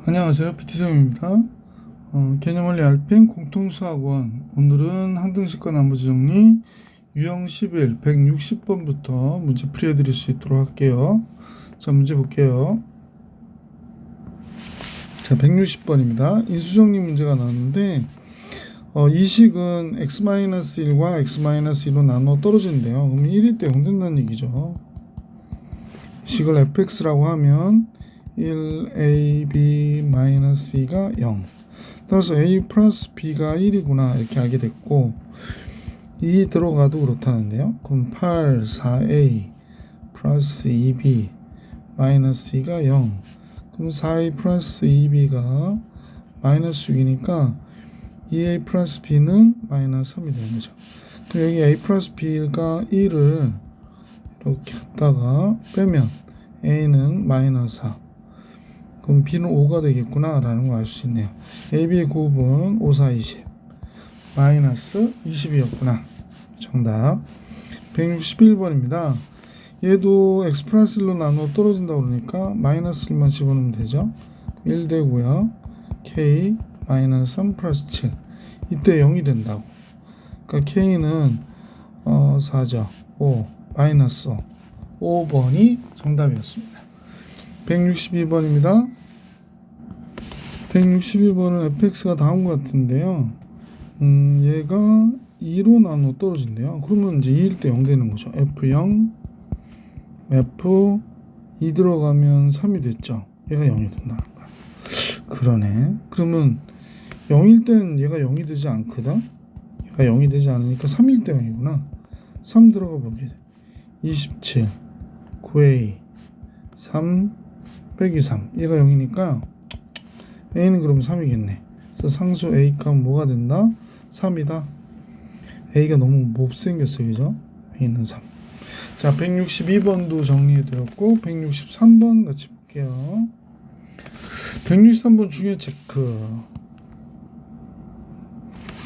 안녕하세요. PT쌤입니다. 개념원리 알펜 공통수학원. 오늘은 항등식과 나머지 정리 유형 11 160번부터 문제 풀이해 드릴 수 있도록 할게요. 자, 문제 볼게요. 자, 160번입니다. 인수정리 문제가 나왔는데 이 식은 x-1과 x-2로 나눠 떨어진대요. 그럼 1일 때 0 된다는 얘기죠. 이 식을 fx라고 하면 1ab-c가 0. 따라서 a 플러스 b가 1이구나 이렇게 알게 됐고 2 들어가도 그렇다는데요. 그럼 8, 4a 플러스 2b 마이너스 c가 0. 그럼 4a 플러스 2b가 마이너스 6이니까 2a 플러스 b는 마이너스 3이 되는 거죠. 그럼 여기 a 플러스 b가 1을 이렇게 갖다가 빼면 a는 마이너스 4. 그럼 b는 5가 되겠구나 라는 걸 알 수 있네요. ab의 곱은 5, 4, 20 마이너스 20이었구나. 정답 161번입니다. 얘도 x 플러스 1로 나누어 떨어진다 그러니까 마이너스 1만 집어넣으면 되죠. 1 되고요. k 마이너스 3 플러스 7 이때 0이 된다고. 그러니까 k는 4죠. 5 마이너스 5 5번이 정답이었습니다. 162번입니다. 162번은 fx가 다음과 같은데요. 얘가 2로 나눠 떨어진대요. 그러면 이제 2일 때 0 되는 거죠. f0, f 2 들어가면 3이 됐죠. 얘가 0이 된다는 거야. 그러네. 그러면 0일 때는 얘가 0이 되지 않거든. 얘가 0이 되지 않으니까 3일 때 0이구나. 3 들어가 보게 돼. 27, 9a, 3 빼기 3. 얘가 0이니까 a는 그럼 3이겠네. 그래서 상수 a 값 뭐가 된다? 3이다. a가 너무 못생겼어요. 그죠? a는 3. 자, 162번도 정리해드렸고 163번 같이 볼게요. 163번 중요 체크.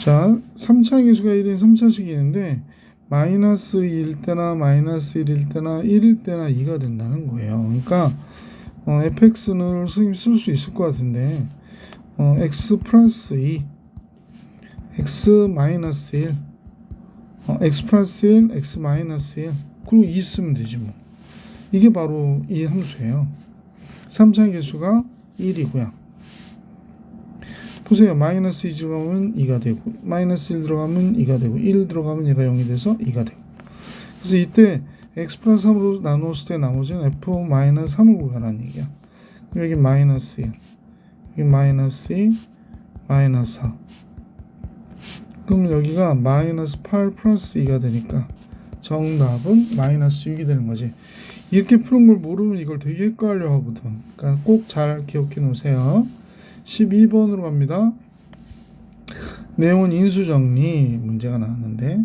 자, 3차 계수가 1인 3차식이 있는데 마이너스 2일 때나 마이너스 1일 때나 1일 때나 2가 된다는 거예요. 그러니까 fx는 선생님이 쓸 수 있을 것 같은데 x 플러스 2 x 마이너스 1 x 플러스 1 x 마이너스 1 그리고 2 쓰면 되지 뭐. 이게 바로 이 함수예요. 3차 계수가 1이고요. 보세요. 마이너스 2 들어가면 2가 되고 마이너스 1 들어가면 2가 되고 1 들어가면 얘가 0이 돼서 2가 되고. 그래서 이때 x 플러스 3으로 나누었을 때 나머지는 f 마이너스 3을 구하라는 얘기야. 여기 마이너스 1 여기 마이너스 2 마이너스 4 그럼 여기가 마이너스 8 플러스 2가 되니까 정답은 마이너스 6이 되는 거지. 이렇게 푸는 걸 모르면 이걸 되게 헷갈려 하거든. 그러니까 꼭 잘 기억해 놓으세요. 12번으로 갑니다. 내용은 인수정리 문제가 나왔는데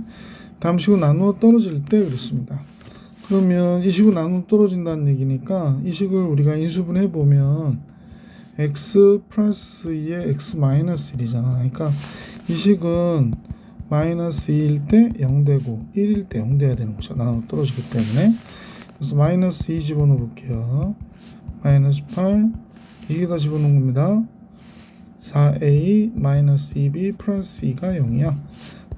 다음식으로 나누어 떨어질 때 그렇습니다. 그러면 이 식으로 나누어 떨어진다는 얘기니까 이 식을 우리가 인수분해 보면 x 플러스 2에 x 마이너스 1이잖아. 그러니까 이 식은 마이너스 2일 때 0 되고 1일 때 0 돼야 되는 거죠. 나누어 떨어지기 때문에. 그래서 마이너스 2 집어넣어 볼게요. 마이너스 8 이게 다 집어넣은 겁니다. 4a 마이너스 2b 플러스 2가 0이야.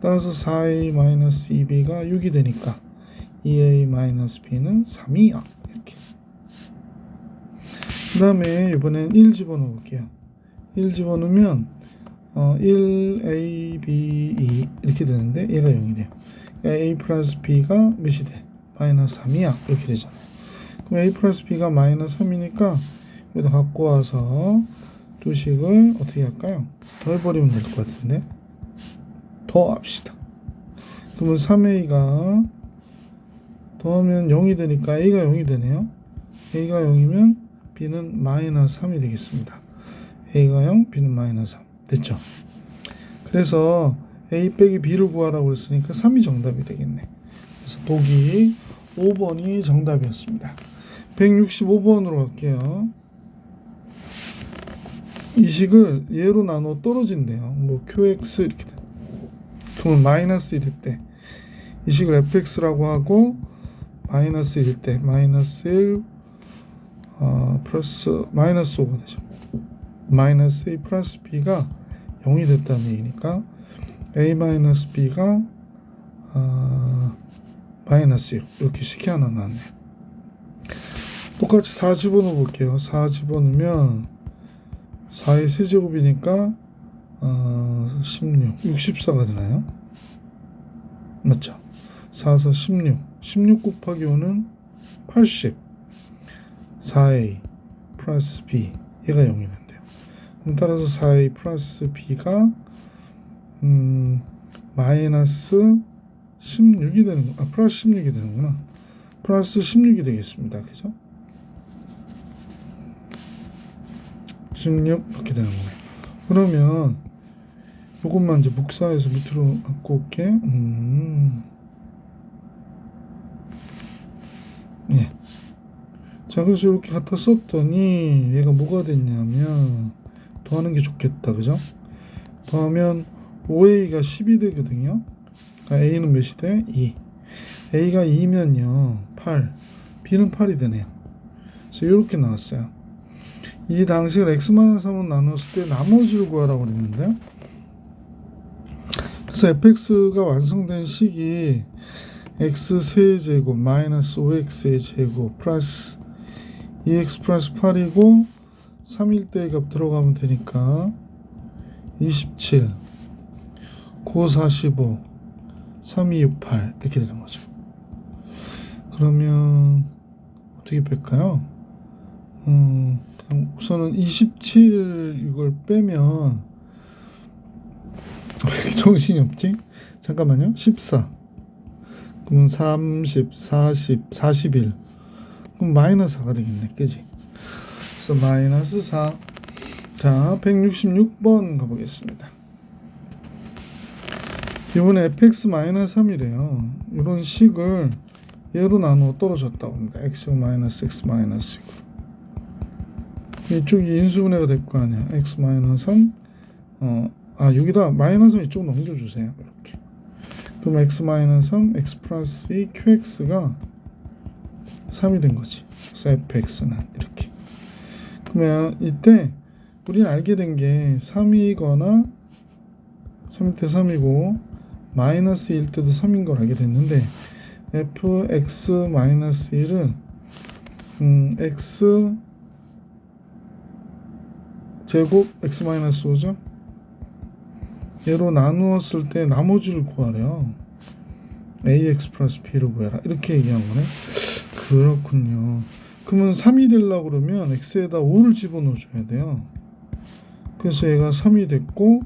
따라서 4a 마이너스 2b가 6이 되니까 2a 마이너스 b는 3이야. 이렇게. 그 다음에 이번엔 1 집어넣어 볼게요. 1 집어넣으면 1a, b, 2 이렇게 되는데 얘가 0이래요. 그러니까 a 플러스 b가 몇이 돼? 마이너스 3이야. 이렇게 되잖아요. 그럼 a 플러스 b가 마이너스 3이니까 여기다 갖고 와서 두 식을 어떻게 할까요? 더해버리면 될 것 같은데 더 합시다. 그러면 3a가 더하면 0이 되니까 a가 0이 되네요. a가 0이면 b는 마이너스 3이 되겠습니다. a가 0, b는 마이너스 3 됐죠? 그래서 a 빼기 b를 구하라고 그랬으니까 3이 정답이 되겠네. 그래서 보기 5번이 정답이었습니다. 165번으로 갈게요. 이 식을 얘로 나눠 떨어진대요. 뭐 qx 이렇게 돼. 그러면 마이너스 1일 때 이 식을 fx라고 하고 마이너스 1일 때 마이너스 1 플러스 마이너스 5가 되죠. 마이너스 a 플러스 b가 0이 됐다는 얘기니까 a 마이너스 b가 마이너스 6 이렇게 식이 하나 나왔네요. 똑같이 4 집어넣어 볼게요. 4 집어넣으면 4의 세제곱이니까 16, 64가 되나요? 맞죠? 4, 4, 16 16 곱하기 5는 80 4a 플러스 b 얘가 0이 된대요. 그럼 따라서 4a 플러스 b가 마이너스 16이 되는 플러스 16이 되는구나. 플러스 16이 되겠습니다. 그죠? 16 이렇게 되는 거예요. 그러면 이것만 이제 묵사해서 밑으로 갖고 올게. 예. 자, 그래서 이렇게 갖다 썼더니 얘가 뭐가 됐냐면 더하는 게 좋겠다. 그죠? 더하면 5a가 10이 되거든요. 그러니까 a는 몇이 돼? 2. a가 2면요 8, b는 8이 되네요. 그래서 이렇게 나왔어요. 이 당식을 x-3으로 나눴을 때 나머지를 구하라고 그랬는데, 그래서 fx가 완성된 식이 x 세제곱 마이너스 5x의 제곱 플러스 2x 플러스 8이고 3일 때 값 들어가면 되니까 27 9 45 3268 이렇게 되는 거죠. 그러면 어떻게 뺄까요? 우선은 27 이걸 빼면 왜 이렇게 정신이 없지? 잠깐만요. 14 그러면 30 40 41 그럼 마이너스 4가 되겠네. 그지? 그래서 마이너스 4. 자, 166번 가보겠습니다. 이번에 fx-3이래요. 이런 식을 얘로 나누어 떨어졌다고 합니다. x 마이너스 x 마이너스 이쪽이 인수분해가 될 거 아니야. x 마이너스 3 여기다 마이너스 3 이쪽 넘겨주세요. 이렇게. 그럼 x 마이너스 3 x 플러스 2 qx가 3이 된 거지. 그래서 fx는 이렇게. 그러면 이때 우리는 알게 된 게 3이거나 3일 때 3이고 마이너스 1 때도 3인 걸 알게 됐는데 fx 마이너스 1은 x 제곱 x 마이너스 5죠. 얘로 나누었을 때 나머지를 구하래요. ax 플러스 b를 구해라 이렇게 얘기한 거네. 그렇군요. 그러면 3이 되려고 그러면 x에다 5를 집어넣어 줘야 돼요. 그래서 얘가 3이 됐고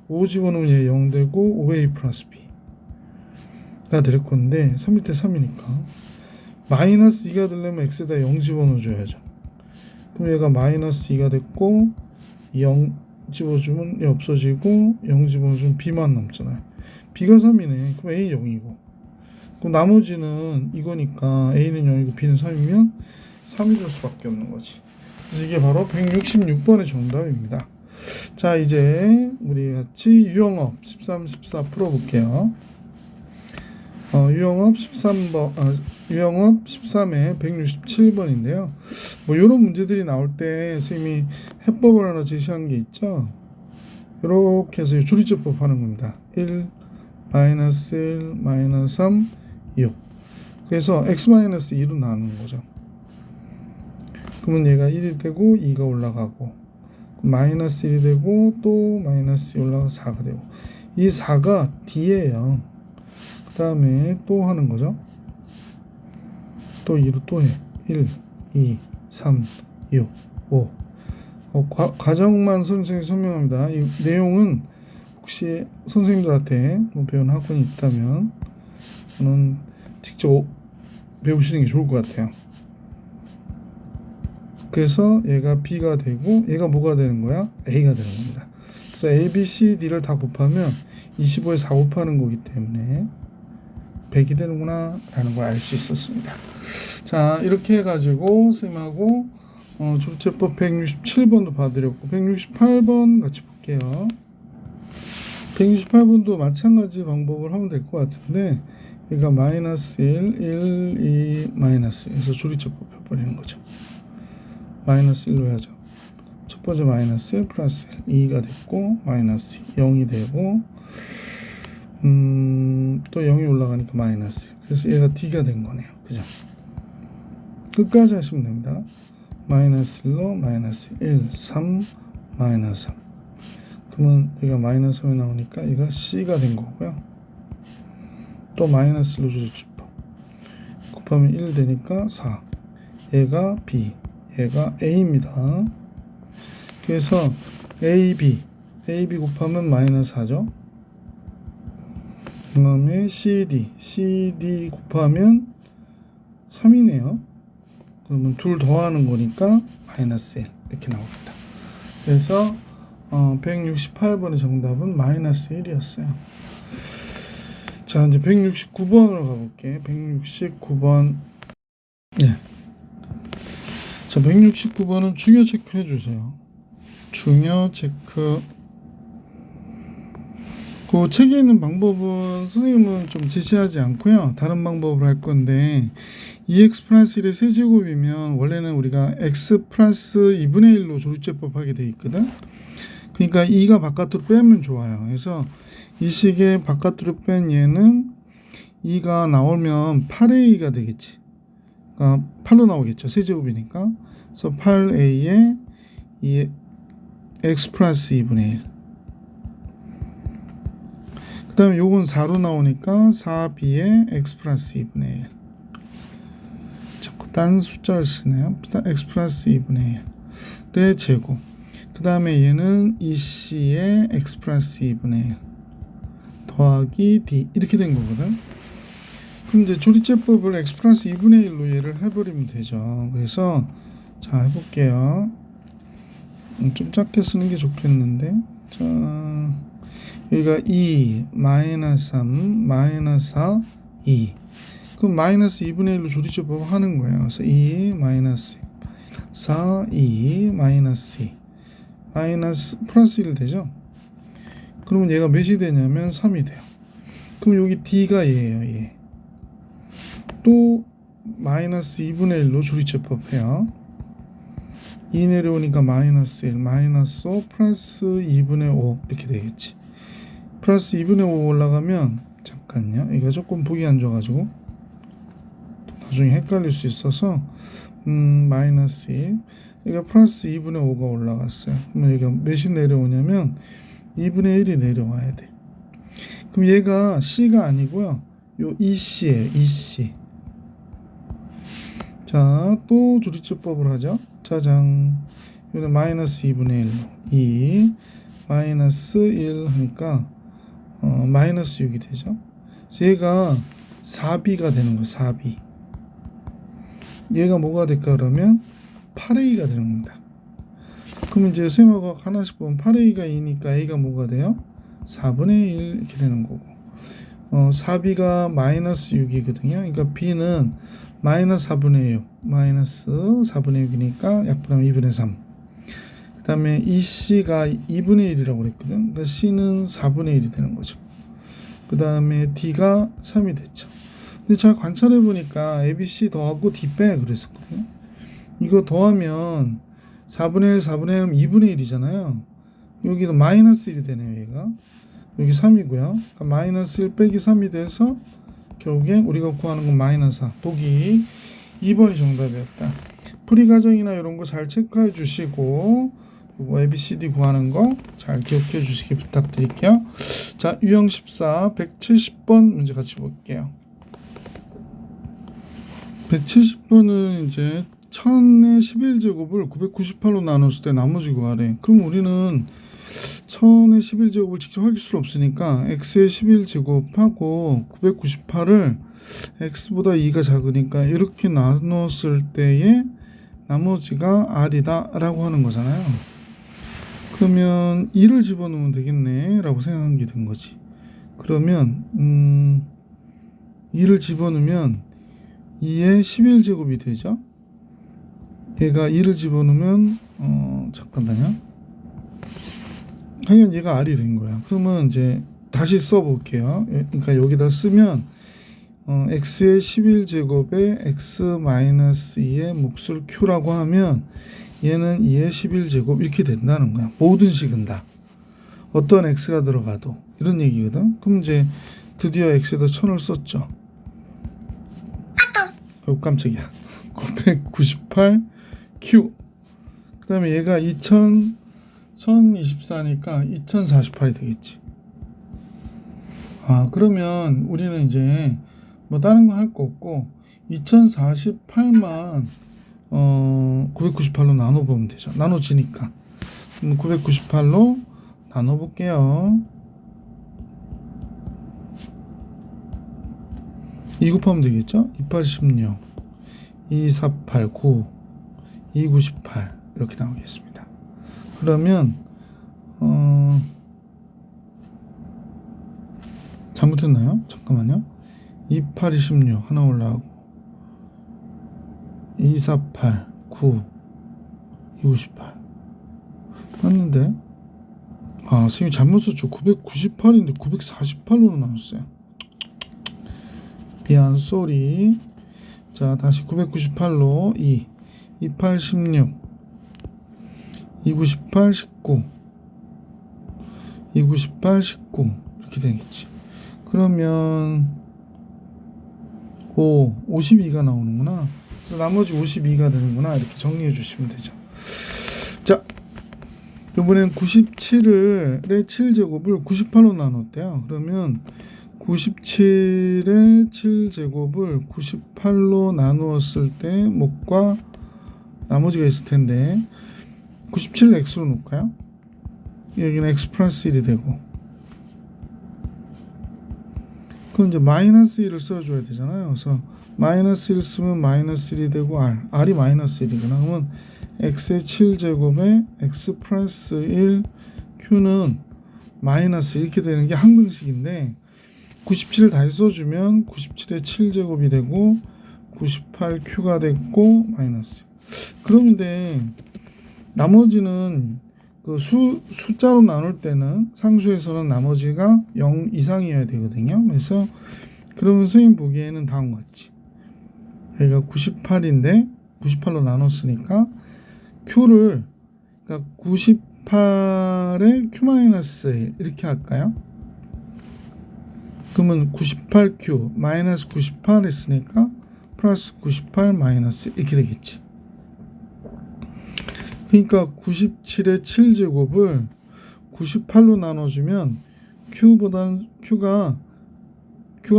5 집어넣으면 얘 0 되고 5a 플러스 b가 될 건데 3일 때 3이니까 마이너스 2가 되려면 x에다 0 집어넣어 줘야죠. 그럼 얘가 마이너스 2가 됐고 0 집어주면 얘 없어지고 0 집어주면 b만 남잖아요. b가 3이네. 그럼 a 0이고 그럼 나머지는 이거니까 a는 0이고 b는 3이면 3이 될 수밖에 없는 거지. 그래서 이게 바로 166번의 정답입니다. 자, 이제 우리 같이 유형업 13, 14 풀어볼게요. 유형업 13번, 유형업 13의 167번인데요. 뭐 이런 문제들이 나올 때 선생님이 해법을 하나 제시한 게 있죠. 이렇게 해서 조리제법 하는 겁니다. 1, 마이너스 1, 마이너스 3, 6. 그래서 x-2로 나누는 거죠. 그러면 얘가 1이 되고 2가 올라가고 마이너스 1이 되고 또 마이너스 2 올라가 4가 되고 이 4가 D예요. 그 다음에 또 하는 거죠. 또 2로 또 해. 1, 2, 3, 6, 5. 과정만 선생님이 설명합니다. 이 내용은 혹시 선생님들한테 배운 학원이 있다면 저는 직접 배우시는 게 좋을 것 같아요. 그래서 얘가 B가 되고 얘가 뭐가 되는 거야? A가 되는 겁니다. 그래서 A, B, C, D를 다 곱하면 25에 4 곱하는 거기 때문에 100이 되는구나 라는 걸 알 수 있었습니다. 자, 이렇게 해가지고 선생님하고 조리제법 167번도 봐드렸고 168번 같이 볼게요. 168번도 마찬가지 방법을 하면 될 것 같은데 얘가 마이너스 1, 1, 2, 마이너스 1에서 조리제법 해버리는 거죠. 마이너스 1로 해야죠. 첫 번째 마이너스 1 플러스 1 2가 됐고 마이너스 0이 되고 또 0이 올라가니까 마이너스 1. 그래서 얘가 D가 된 거네요. 그죠? 끝까지 하시면 됩니다. 마이너스 1로 마이너스 1, 3, 마이너스 3. 그러면 여기가 마이너스 3이 나오니까 얘가 C가 된 거고요. 또 마이너스 1로 조립집합. 곱하면 1 되니까 4. 얘가 B, 얘가 A입니다. 그래서 AB 곱하면 마이너스 4죠. 그 다음에 CD 곱하면 3이네요. 그러면 둘 더하는 거니까 마이너스 1 이렇게 나옵니다. 그래서 168번의 정답은 마이너스 1이었어요. 자, 이제 169번으로 가볼게요. 169번. 네. 자, 169번은 중요 체크 해주세요. 중요 체크. 그 책에 있는 방법은 선생님은 좀 제시하지 않고요. 다른 방법을 할 건데 2x 플러스 1의 세제곱이면 원래는 우리가 x 플러스 2분의 1로 조립제법 하게 돼 있거든. 그러니까 2가 바깥으로 빼면 좋아요. 그래서 이 식의 바깥으로 뺀 얘는 2가 나오면 8a가 되겠지. 그러니까 8로 나오겠죠. 세제곱이니까. 그래서 8a에 이 x 플러스 2분의 1. 그 다음에 요건 4로 나오니까 4b에 x 플러스 2분의 1. 자꾸 딴 숫자를 쓰네요. x 플러스 2분의 1의 제곱. 그 다음에 얘는 2c에 x 플러스 2분의 1 더하기 d 이렇게 된 거거든. 그럼 이제 조립제법을 x 플러스 2분의 1로 얘를 해버리면 되죠. 그래서 자 해볼게요. 좀 작게 쓰는 게 좋겠는데. 자 여기가 2, 마이너스 3, 마이너스 4, 2. 그럼 마이너스 2분의 1로 조립제법 하는 거예요. 그래서 2, 마이너스 4, 2, 마이너스 2. 마이너스 플러스 1 되죠? 그러면 얘가 몇이 되냐면 3이 돼요. 그럼 여기 D가 얘예요. 얘. 또 마이너스 2분의 1로 조립제법 해요. 2 내려오니까 마이너스 1, 마이너스 5, 플러스 2분의 5 이렇게 되겠지. 플러스 2분의 5 올라가면 잠깐요. 이거 조금 보기 안 좋아가지고 나중에 헷갈릴 수 있어서 마이너스 1. 여기가 플러스 2분의 5가 올라갔어요. 그러면 여기가 몇이 내려오냐면 2분의 1이 내려와야 돼. 그럼 얘가 C가 아니고요. 요 EC예요. EC. 자, 또 조립제법을 하죠. 짜장. 여기는 마이너스 2분의 1로 2 마이너스 1 하니까 마이너스 6이 되죠. 그래서 얘가 4b가 되는 거예요. 4b. 얘가 뭐가 될까 그러면 8a가 되는 겁니다. 그럼 이제 셈화가 하나씩 보면 8a가 2니까 a가 뭐가 돼요? 4분의 1 이렇게 되는 거고 4b가 마이너스 6이거든요. 그러니까 b는 마이너스 4분의 6 마이너스 4분의 6이니까 약분하면 2분의 3. 그 다음에 이 C가 2분의 1이라고 그랬거든. 그러니까 C는 4분의 1이 되는 거죠. 그 다음에 D가 3이 됐죠. 근데 잘 관찰해 보니까 ABC 더하고 D 빼 그랬었거든요. 이거 더하면 4분의 1, 4분의 1 하면 2분의 1이잖아요. 여기도 마이너스 1이 되네요. 얘가. 여기 3이고요. 그러니까 마이너스 1 빼기 3이 돼서 결국에 우리가 구하는 건 마이너스 4. 보기 2번이 정답이었다. 풀이 과정이나 이런 거 잘 체크해 주시고 요거 ABCD 구하는 거 잘 기억해 주시기 부탁드릴게요. 자, 유형 14 170번 문제 같이 볼게요. 170번은 이제 1000의 11제곱을 998로 나눴을 때 나머지 구하래. 그럼 우리는 1000의 11제곱을 직접 할 수는 없으니까 x의 11제곱하고 998을 x보다 2가 작으니까 이렇게 나눴을 때의 나머지가 r이다 라고 하는 거잖아요. 그러면 2를 집어넣으면 되겠네 라고 생각한 게 된 거지. 그러면 2를 집어넣으면 2의 11제곱이 되죠. 얘가 2를 집어넣으면 잠깐만요. 하여간 얘가 r이 된 거야. 그러면 이제 다시 써볼게요. 그러니까 여기다 쓰면 x의 11제곱에 x-2의 몫을 q라고 하면 얘는 2의 11제곱 이렇게 된다는 거야. 모든 식은 다. 어떤 x가 들어가도 이런 얘기거든. 그럼 이제 드디어 x에다 1000을 썼죠. 아이고 깜짝이야. 998q. 그 다음에 얘가 1024니까 2048이 되겠지. 그러면 우리는 이제 뭐 다른 거 할 거 없고 2048만 998로 나눠보면 되죠. 나눠지니까. 998로 나눠볼게요. 2 곱하면 되겠죠? 286, 2489, 298 이렇게 나오겠습니다. 그러면 잘못했나요? 잠깐만요. 28, 26 하나 올라가고 248, 9, 258 맞는데? 선생님이 잘못 썼죠. 998인데 948로 나눴어요. 미안, 쏘리. 자, 다시 998로 2, 28, 16, 298, 19, 298, 19 이렇게 되겠지. 그러면 52가 나오는구나. 그래서 나머지 52가 되는구나. 이렇게 정리해 주시면 되죠. 자, 이번엔 97의 7제곱을 98로 나눴대요. 그러면 97의 7제곱을 98로 나누었을 때 목과 나머지가 있을 텐데 97을 x로 놓을까요? 여기는 x 플러스 1이 되고 그럼 이제 마이너스 1을 써줘야 되잖아요. 그래서 마이너스 1 쓰면 마이너스 1이 되고 r이 마이너스 1이구나. 그러면 x의 7제곱에 x 플러스 1 q는 마이너스 이렇게 되는 게 항등식인데 97을 다시 써주면 97의 7제곱이 되고 98q가 됐고 마이너스. 그런데 나머지는 그 숫자로 나눌 때는 상수에서는 나머지가 0 이상이어야 되거든요. 그래서 그러면 선생님 보기에는 다음과 같이 여기가 98인데 98로 나눴으니까 q를 그러니까 98에 q-1 이렇게 할까요? 그러면 98q 마이너스 98 했으니까 플러스 98 마이너스 이렇게 되겠지. 그러니까 97의 7제곱을 98로 나눠주면 q가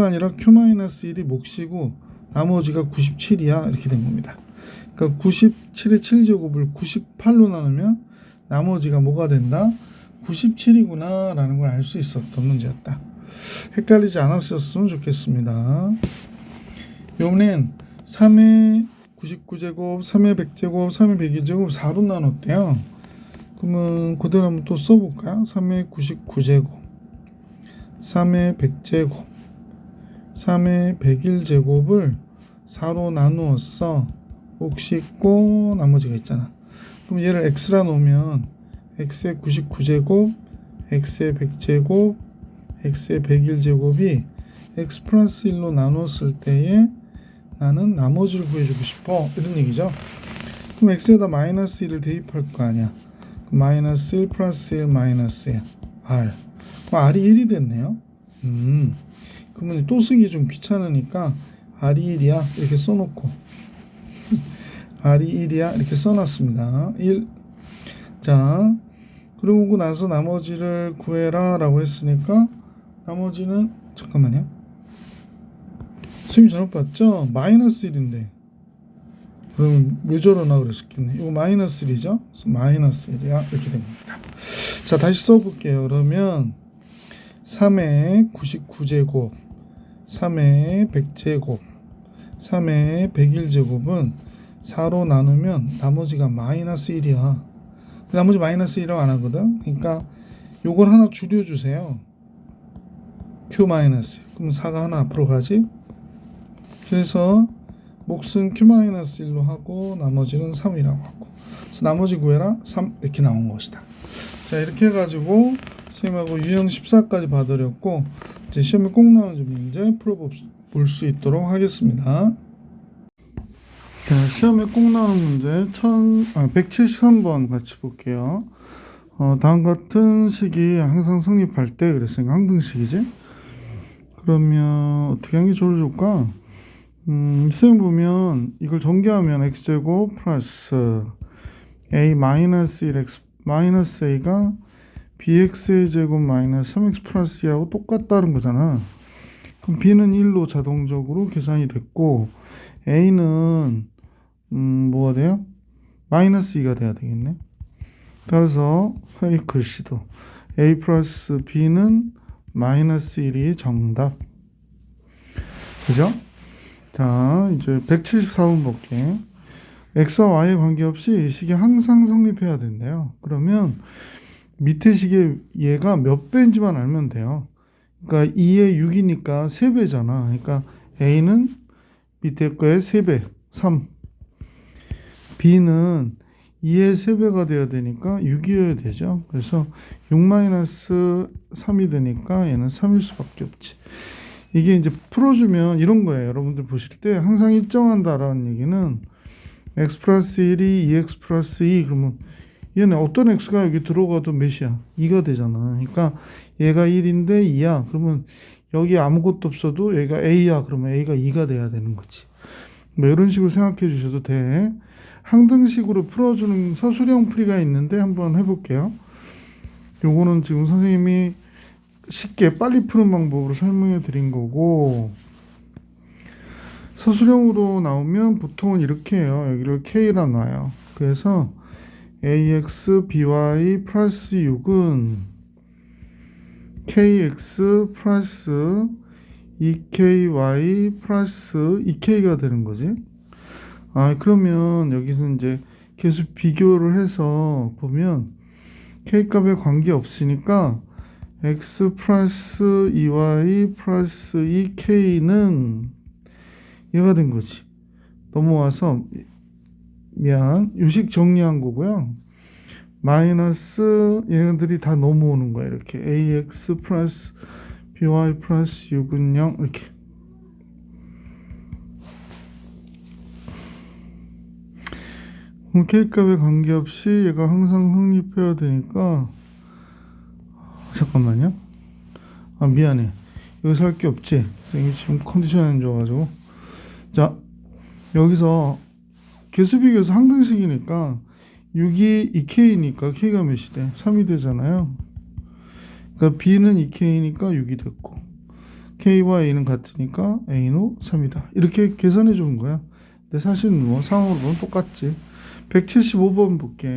아니라 q-1이 몫이고 나머지가 97이야 이렇게 된 겁니다. 그러니까 97의 7제곱을 98로 나누면 나머지가 뭐가 된다? 97이구나 라는 걸 알 수 있었던 문제였다. 헷갈리지 않았었으면 좋겠습니다. 요번엔 3의 99제곱, 3의 100제곱, 3의 101제곱 4로 나눴대요. 그러면 그대로 한번 또 써볼까요? 3의 99제곱, 3의 100제곱, 3의 101제곱을 4로 나누었어. 몫이 있고 나머지가 있잖아. 그럼 얘를 x라 놓으면 x의 99제곱, x의 100제곱, x의 101제곱이 x 플러스 1로 나눴을 때에 나는 나머지를 구해주고 싶어 이런 얘기죠. 그럼 x에다 마이너스 1을 대입할 거 아니야. 마이너스 1 플러스 1 마이너스 1 r. 그럼 r이 1이 됐네요. 그러면 또 쓰기 좀 귀찮으니까 r이 1이야 이렇게 써놓고 r이 1이야 이렇게 써놨습니다. 1. 자, 그러고 나서 나머지를 구해라 라고 했으니까 나머지는 잠깐만요. 선생님 잘못 봤죠? 마이너스 1인데 그러면 왜 저러나 그랬었겠네. 이거 마이너스 1이죠? 그래서 마이너스 1이야 이렇게 됩니다. 자, 다시 써볼게요. 그러면 3의 99제곱, 3의 100제곱, 3의 101제곱은 4로 나누면 나머지가 마이너스 1이야. 나머지 마이너스 1이라고 안 하거든. 그러니까 요걸 하나 줄여주세요. q 마이너스. 그럼 4가 하나 앞으로 가지. 그래서 몫은 q-1로 하고 나머지는 3이라고 하고. 그래서 나머지 구해라 3 이렇게 나온 것이다. 자, 이렇게 해가지고 선생님하고 유형 14까지 봐드렸고 이제 시험에 꼭 나오는 문제 풀어볼 수 있도록 하겠습니다. 자, 시험에 꼭 나오는 문제 173번 같이 볼게요. 다음 같은 식이 항상 성립할 때 그랬으니까 항등식이지. 그러면 어떻게 하는 게 좋을까? 시험 보면 이걸 전개하면 x제곱 플러스 a 마이너스 1x 마이너스 a가 bx의 제곱 마이너스 3x 플러스 2하고 똑같다는 거잖아. 그럼 b는 1로 자동적으로 계산이 됐고 a는 뭐가 돼요? 마이너스 2가 돼야 되겠네. 따라서 이 글씨도 a 플러스 b는 마이너스 1이 정답. 그죠? 자, 이제 174번 볼게. x와 y에 관계없이 이 식이 항상 성립해야 된대요. 그러면 밑에 식의 얘가 몇 배인지만 알면 돼요. 그러니까 2에 6이니까 3배잖아. 그러니까 a는 밑에 거에 3배, 3. b는 2의 3배가 돼야 되니까 6이어야 되죠. 그래서 6-3이 되니까 얘는 3일 수밖에 없지. 이게 이제 풀어주면 이런 거예요. 여러분들 보실 때 항상 일정한다라는 얘기는 x 플러스 1이 2x 플러스 2 그러면 얘는 어떤 x가 여기 들어가도 몇이야? 2가 되잖아. 그러니까 얘가 1인데 2야. 그러면 여기 아무것도 없어도 얘가 a야. 그러면 a가 2가 돼야 되는 거지. 뭐 이런 식으로 생각해 주셔도 돼. 항등식으로 풀어주는 서술형 풀이가 있는데 한번 해볼게요. 요거는 지금 선생님이 쉽게 빨리 푸는 방법으로 설명해 드린 거고, 서술형으로 나오면 보통은 이렇게 해요. 여기를 k라 놔요. 그래서 ax by 플러스 6은 kx 플러스 2ky 플러스 2k가 되는 거지. 그러면 여기서 이제 계속 비교를 해서 보면 k 값에 관계 없으니까 x 플러스 2y 플러스 2k는 얘가 된 거지. 넘어와서 요식 정리한 거고요. 마이너스 얘네들이 다 넘어오는 거야. 이렇게 ax 플러스 by 플러스 6은 0 이렇게. K값에 관계없이 얘가 항상 성립해야 되니까 잠깐만요. 미안해. 여기서 할 게 없지. 선생님이 지금 컨디션이 안 좋아가지고. 자, 여기서 개수 비교해서 항등식이니까 6이 2K니까 K가 몇이 돼? 3이 되잖아요. 그러니까 B는 2K니까 6이 됐고 K와 A는 같으니까 A는 3이다. 이렇게 계산해 주는 거야. 근데 사실 뭐 상황으로 보면 똑같지. 175번 볼게.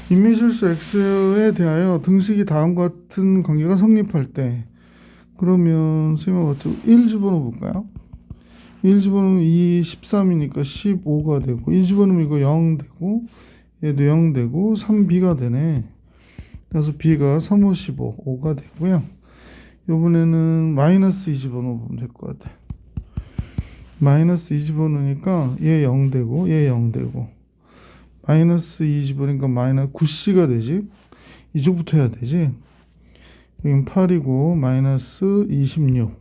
인미실수 x에 대하여 등식이 다음과 같은 관계가 성립할 때 그러면 선생님과 같은 1 집어넣어 볼까요? 1 집어넣으면 2, 13이니까 15가 되고 1 집어넣으면 이거 0 되고 얘도 0 되고 3b가 되네. 그래서 b가 3, 5, 15, 5가 되고요. 이번에는 마이너스 2 집어넣어 보면 될 것 같아. 마이너스 2 집어넣으니까 얘 0 되고 얘 0 되고 마이너스 2 집어넣으니까 마이너스 9c가 되지. 이쪽부터 해야 되지. 여긴 8이고 마이너스 26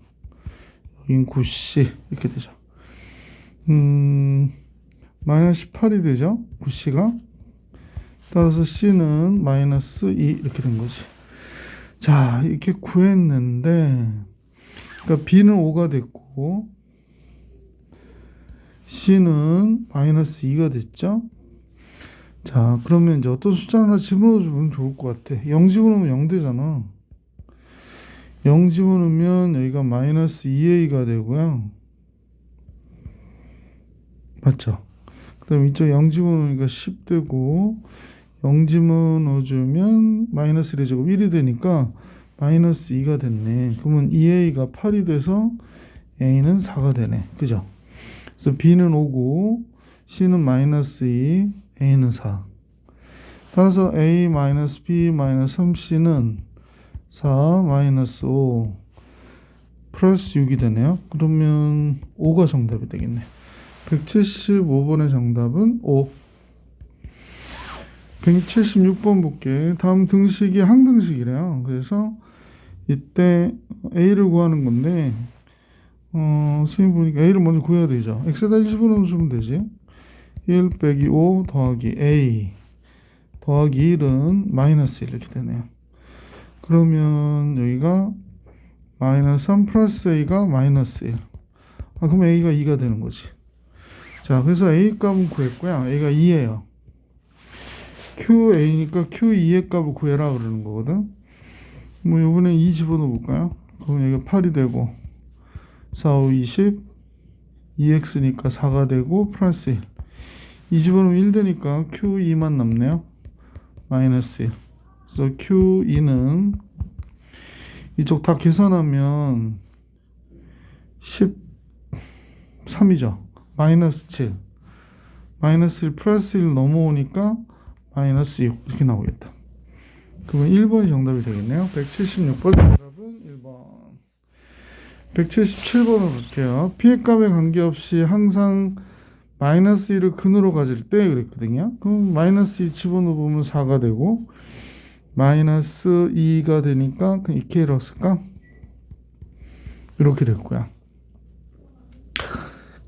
여긴 9c 이렇게 되죠. 마이너스 18이 되죠. 9c가. 따라서 c는 마이너스 2 이렇게 된 거지. 자, 이렇게 구했는데 그러니까 b는 5가 됐고 c는 마이너스 2가 됐죠. 자, 그러면 이제 어떤 숫자 하나 집어넣어주면 좋을 것 같아. 0 집어넣으면 0 되잖아. 0 집어넣으면 여기가 마이너스 2a가 되고요. 맞죠? 그 다음에 이쪽 0 집어넣으니까 10 되고 0 집어넣어주면 마이너스 1의 제곱 1이 되니까 마이너스 2가 됐네. 그러면 2a가 8이 돼서 a는 4가 되네. 그죠? 그래서 b는 5고 c는 마이너스 2, a는 4. 따라서 a 마이너스 b 마이너스 3c는 4 마이너스 5 플러스 6이 되네요. 그러면 5가 정답이 되겠네. 175번의 정답은 5. 176번 볼게. 다음 등식이 항등식이래요. 그래서 이때 a를 구하는 건데 선생님 보니까 a를 먼저 구해야 되죠. x에다 1 집어넣으면 되지. 1 빼기 5 더하기 a 더하기 1은 마이너스 1 이렇게 되네요. 그러면 여기가 마이너스 3 플러스 a가 마이너스 1. 그럼 a가 2가 되는 거지. 자, 그래서 a 값은 구했고요. a가 2예요. QA니까 Q2의 값을 구해라 그러는 거거든. 뭐 요번에 2 집어넣어 볼까요? 그럼 여기가 8이 되고 4, 5, 20 2x니까 4가 되고 플러스 1. 2 집어넣으면 1 되니까 Q2만 남네요. 마이너스 1. 그래서 Q2는 이쪽 다 계산하면 13이죠. 마이너스 7. 마이너스 1 플러스 1 넘어오니까 마이너스 6 이렇게 나오겠다. 그러면 1번이 정답이 되겠네요. 176번 정답은 1번. 177번으로 볼게요. P의 값에 관계없이 항상 마이너스 1을 근으로 가질 때 그랬거든요. 그럼 마이너스 2 집어넣어 보면 4가 되고 마이너스 2가 되니까 그냥 2K로 쓸까? 이렇게 됐고요.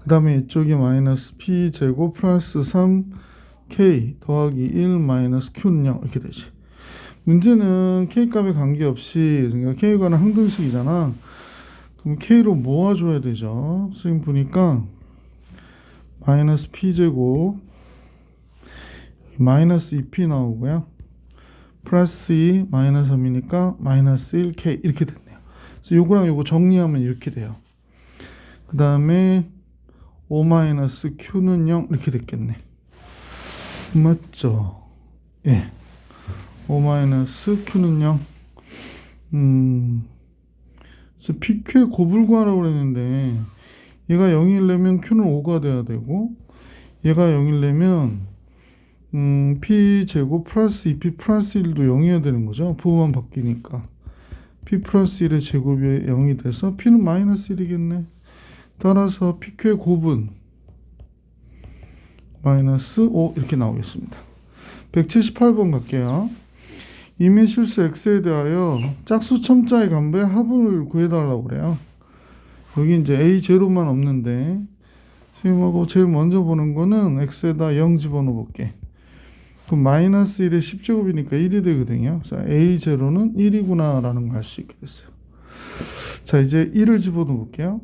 그 다음에 이쪽이 마이너스 P 제곱 플러스 3K 더하기 1 마이너스 Q는 0 이렇게 되지. 문제는 K 값에 관계없이 그러니까 K가는 항등식이잖아. 그럼 K로 모아줘야 되죠. 선생님 보니까 마이너스 P제곱 마이너스 2P 나오고요. 플러스 2 마이너스 3이니까 마이너스 1K 이렇게 됐네요. 그래서 요거랑 요거 정리하면 이렇게 돼요. 그 다음에 5 마이너스 Q는 0 이렇게 됐겠네. 맞죠? 예. 5 마이너스 Q는 0. 그래서 PQ의 곱을 구하라고 그랬는데 얘가 0이려면 Q는 5가 돼야 되고 얘가 0이려면 P 제곱 플러스 2P 플러스 1도 0이어야 되는 거죠. 부호만 바뀌니까 P 플러스 1의 제곱이 0이 돼서 P는 마이너스 1이겠네. 따라서 PQ의 곱은 마이너스 5 이렇게 나오겠습니다. 178번 갈게요. 이미 실수 x에 대하여 짝수 첨자의 간부의 합을 구해달라고 그래요. 여기 이제 a0만 없는데 선생님하고 제일 먼저 보는 거는 x에다 0 집어넣어 볼게. 그럼 마이너스 1의 10제곱이니까 1이 되거든요. 그래서 a0는 1이구나 라는 걸 알 수 있게 됐어요. 자, 이제 1을 집어넣어 볼게요.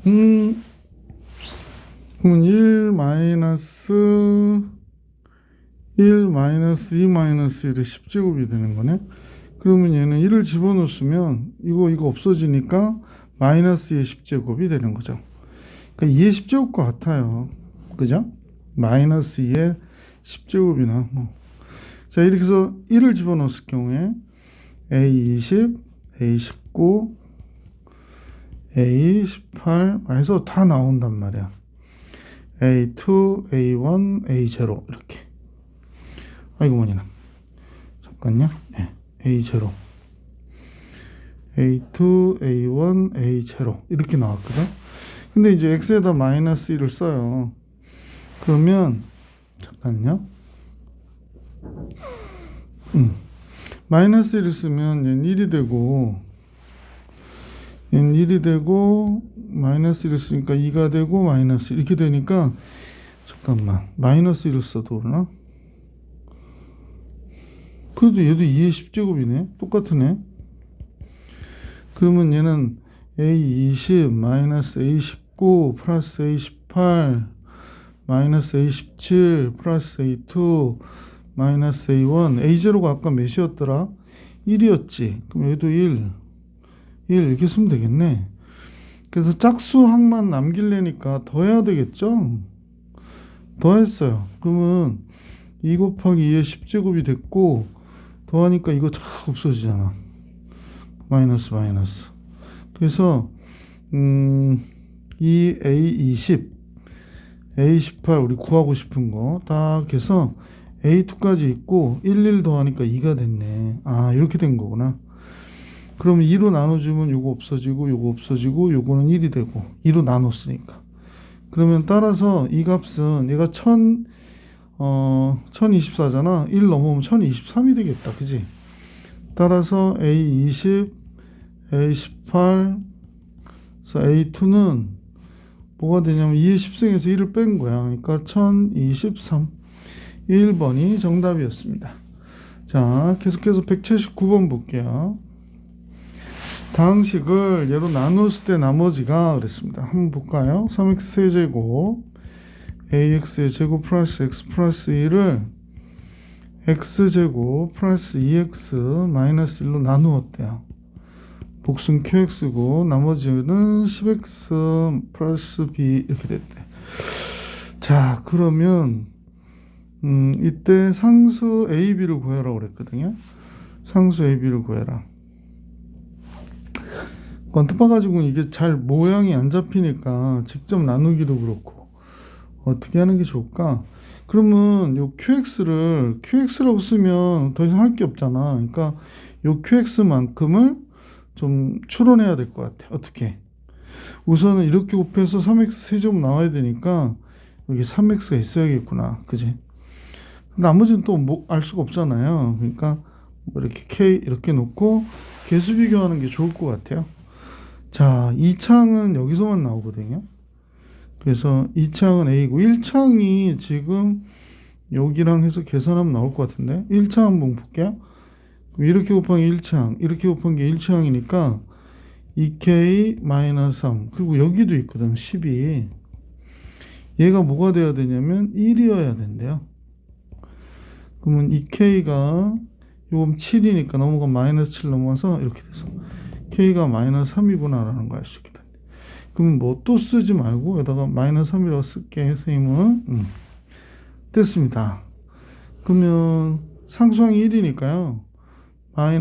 그러면 1 마이너스 1 마이너스 2 마이너스 1의 10제곱이 되는 거네. 그러면 얘는 1을 집어넣으면 이거 없어지니까 마이너스 2의 10제곱이 되는 거죠. 그러니까 2의 10제곱과 같아요. 그죠? 마이너스 2의 10제곱이나 뭐. 자, 이렇게 해서 1을 집어넣었을 경우에 A20, A19, A18 해서 다 나온단 말이야. A2, A1, A0 이렇게. 아이고 뭐니나. 잠깐요. 네. A0, A2, A1, A0 이렇게 나왔거든. 근데 이제 X에다 마이너스 1을 써요. 그러면 잠깐요. 마이너스 1을 쓰면 얘는 1이 되고 얘는 1이 되고 마이너스 1을 쓰니까 2가 되고 마이너스 1 이렇게 되니까 잠깐만 마이너스 1을 써도 그러나? 그래도 얘도 2의 10제곱이네. 똑같으네. 그러면 얘는 A20 마이너스 A19 플러스 A18 마이너스 A17 플러스 A2 마이너스 A1 A0가 아까 몇이었더라? 1이었지. 그럼 얘도 1 이렇게 쓰면 되겠네. 그래서 짝수 항만 남기려니까 더해야 되겠죠? 더했어요. 그러면 2 곱하기 2의 10제곱이 됐고 더하니까 이거 다 없어지잖아. 마이너스. 그래서 이 A20, A18 우리 구하고 싶은 거 딱 해서 A2까지 있고 1 더하니까 2가 됐네. 아, 이렇게 된 거구나. 그럼 2로 나눠주면 요거 없어지고 요거 없어지고 요거는 1이 되고 2로 나눴으니까. 그러면 따라서 이 값은 얘가 1024잖아. 1 넘으면 1023이 되겠다. 그지? 따라서 A20, A18, 그래서 A2는 뭐가 되냐면 2의 10승에서 1을 뺀 거야. 그러니까 1023. 1번이 정답이었습니다. 자, 계속해서 179번 볼게요. 다항식을 얘로 나눴을 때 나머지가 그랬습니다. 한번 볼까요? 3x 세제곱 ax의 제곱 플러스 x 플러스 1을 x제곱 플러스 2x 마이너스 1로 나누었대요. 복수는 qx고 나머지는 10x 플러스 b 이렇게 됐대. 자, 그러면 이때 상수 a, b를 구해라고 그랬거든요. 상수 a, b를 구해라. 건트파 가지고는 이게 잘 모양이 안 잡히니까 직접 나누기도 그렇고 어떻게 하는 게 좋을까? 그러면 요 qx라고 쓰면 더 이상 할 게 없잖아. 그러니까 요 qx만큼을 좀 추론해야 될 것 같아. 어떻게? 우선은 이렇게 곱해서 3x 세제곱 나와야 되니까 여기 3x가 있어야겠구나. 그지? 나머지는 또 뭐 알 수가 없잖아요. 그러니까 뭐 이렇게 k 이렇게 놓고 개수 비교하는 게 좋을 것 같아요. 자, 2창은 여기서만 나오거든요. 그래서 2창은 a고 1창이 지금 여기랑 해서 계산하면 나올 것 같은데 1창 한번 볼게요. 이렇게 곱한 게 1창, 이렇게 곱한 게 1창이니까 2k-3 그리고 여기도 있거든 12. 얘가 뭐가 돼야 되냐면 1이어야 된대요. 그러면 2k가 요금 7이니까 넘어가면 마이너스 7 넘어가서 이렇게 돼서 k가 마이너스 3이구나 라는 걸 알 수 있게 된대. 그러면 뭐 또 쓰지 말고 여기다가 마이너스 3이라고 쓸게 선생님은. 됐습니다. 그러면 상수항이 1이니까요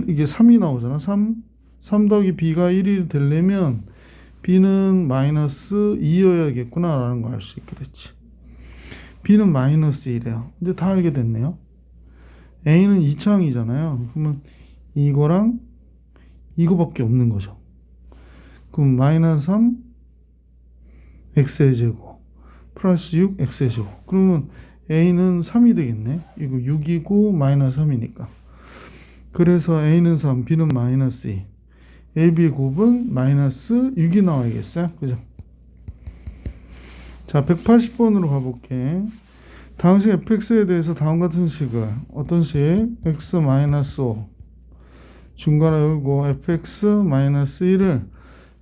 이게 3이 나오잖아. 3 더하기 b가 1이 되려면 b는 마이너스 2여야겠구나 라는 걸 알 수 있게 됐지. b는 마이너스 1이에요. 이제 다 알게 됐네요. a는 2창이잖아요. 그러면 이거랑 이거밖에 없는 거죠. 그럼 마이너스 3 x의 제곱 플러스 6 x의 제곱. 그러면 a는 3이 되겠네. 이거 6이고 마이너스 3이니까. 그래서 a는 3, b는 마이너스 2. a, b의 곱은 마이너스 6이 나와야겠어요. 그죠? 자, 180번으로 가볼게. 다항식 fx에 대해서 다음 같은 식을 어떤 식? x 마이너스 5 중괄호 열고 fx 마이너스 1을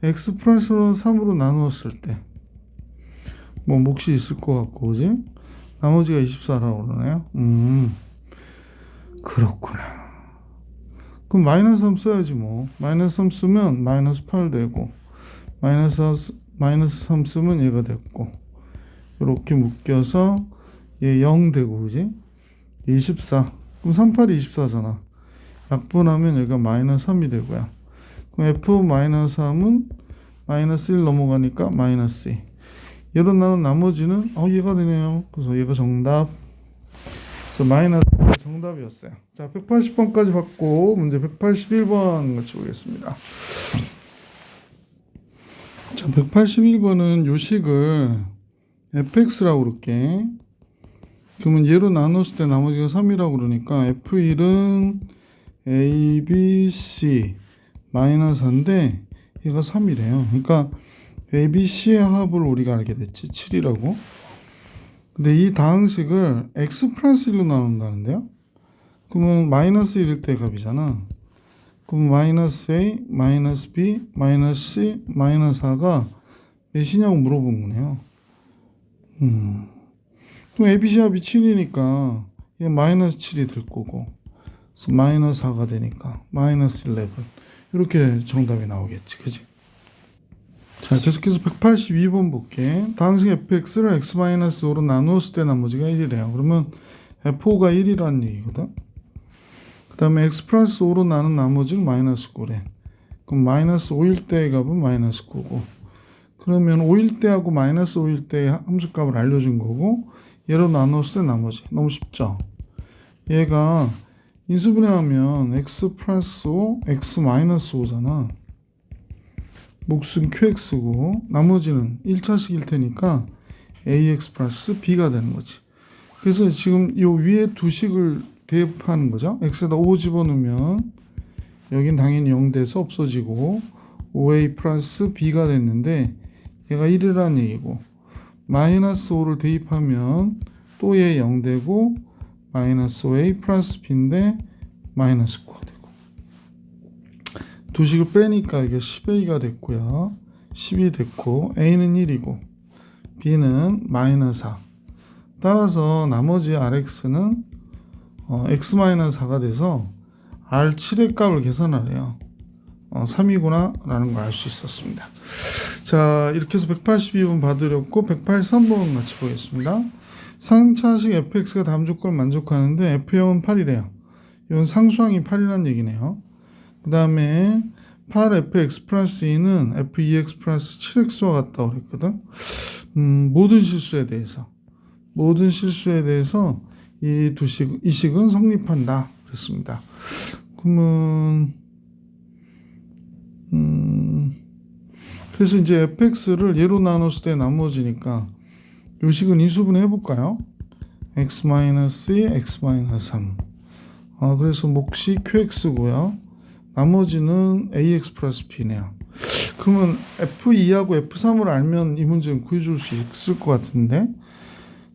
x 플러스 3으로 나누었을 때 뭐 몫이 있을 것 같고 그지? 나머지가 24라고 그러네요. 그렇구나. 그럼 마이너스 3 써야지 뭐. 마이너스 3 쓰면 마이너스 8 되고 마이너스 3 쓰면 얘가 됐고 이렇게 묶여서 얘 0 되고 그지? 24. 그럼 38이 24잖아. 약분하면 얘가 마이너스 3이 되고요. 그럼 f-3은 마이너스 1 넘어가니까 마이너스 2. 얘로 나눈 나머지는 얘가 되네요. 그래서 얘가 정답. 그래서 마이너스가 정답이었어요. 자, 180번까지 받고 문제 181번 같이 보겠습니다. 자, 181번은 요 식을 fx라고 그럴게. 그러면 얘로 나눴을 때 나머지가 3이라고 그러니까 f1은 a, b, c 마이너스 4인데 얘가 3이래요. 그러니까 a, b, c의 합을 우리가 알게 됐지. 7이라고. 근데 이 다항식을 x 플러스 1로 나눈다는데요. 그러면 마이너스 1일 때 값이잖아. 그럼 마이너스 a, 마이너스 b, 마이너스 c, 마이너스 4가 몇이냐고 물어본 거네요. 그럼 a, b, c 합이 7이니까 얘 마이너스 7이 될 거고 그래서 마이너스 4가 되니까 마이너스 11 이렇게 정답이 나오겠지. 그지? 자, 계속해서 182번 볼게. 다항식 fx를 x-5로 나누었을 때 나머지가 1이래요. 그러면 f5가 1이라는 얘기거든. 그 다음에 x 플러스 5로 나눈 나머지는 마이너스 9래. 그럼 마이너스 5일 때의 값은 마이너스 9고 그러면 5일 때하고 마이너스 5일 때의 함수값을 알려준 거고 얘로 나눴을 때 나머지. 너무 쉽죠? 얘가 인수분해하면 x 플러스 5, x 마이너스 5잖아. 몫은 qx고 나머지는 1차식일 테니까 ax 플러스 b가 되는 거지. 그래서 지금 이 위에 두 식을 대입하는 거죠. x에다 5 집어넣으면 여긴 당연히 0 돼서 없어지고 5a 플러스 b가 됐는데 얘가 1이라는 얘기고 마이너스 5를 대입하면 또 얘 0 되고 마이너스 5a 플러스 b인데 마이너스 9가 되고 두 식을 빼니까 이게 10a가 됐고요. 10이 됐고 a는 1이고 b는 마이너스 4. 따라서 나머지 rx는 x-4가 돼서 r7의 값을 계산하래요. 3이구나 라는 걸 알 수 있었습니다. 자, 이렇게 해서 182번 봐드렸고 183번 같이 보겠습니다. 상차식 fx가 다음 조건을 만족하는데 f형은 8이래요. 이건 상수항이 8이라는 얘기네요. 그 다음에 8fx 플러스 2는 f2x 플러스 7x와 같다고 그랬거든. 모든 실수에 대해서 이 식은 성립한다 그랬습니다. 그러면 그래서 이제 fx를 예로 나눴을 때 나머지니까 이 식은 인수분해 해볼까요? x-2, x-3. 그래서 몫이 qx고요. 나머지는 ax 플러스 b네요. 그러면 f2하고 f3을 알면 이 문제는 구해줄 수 있을 것 같은데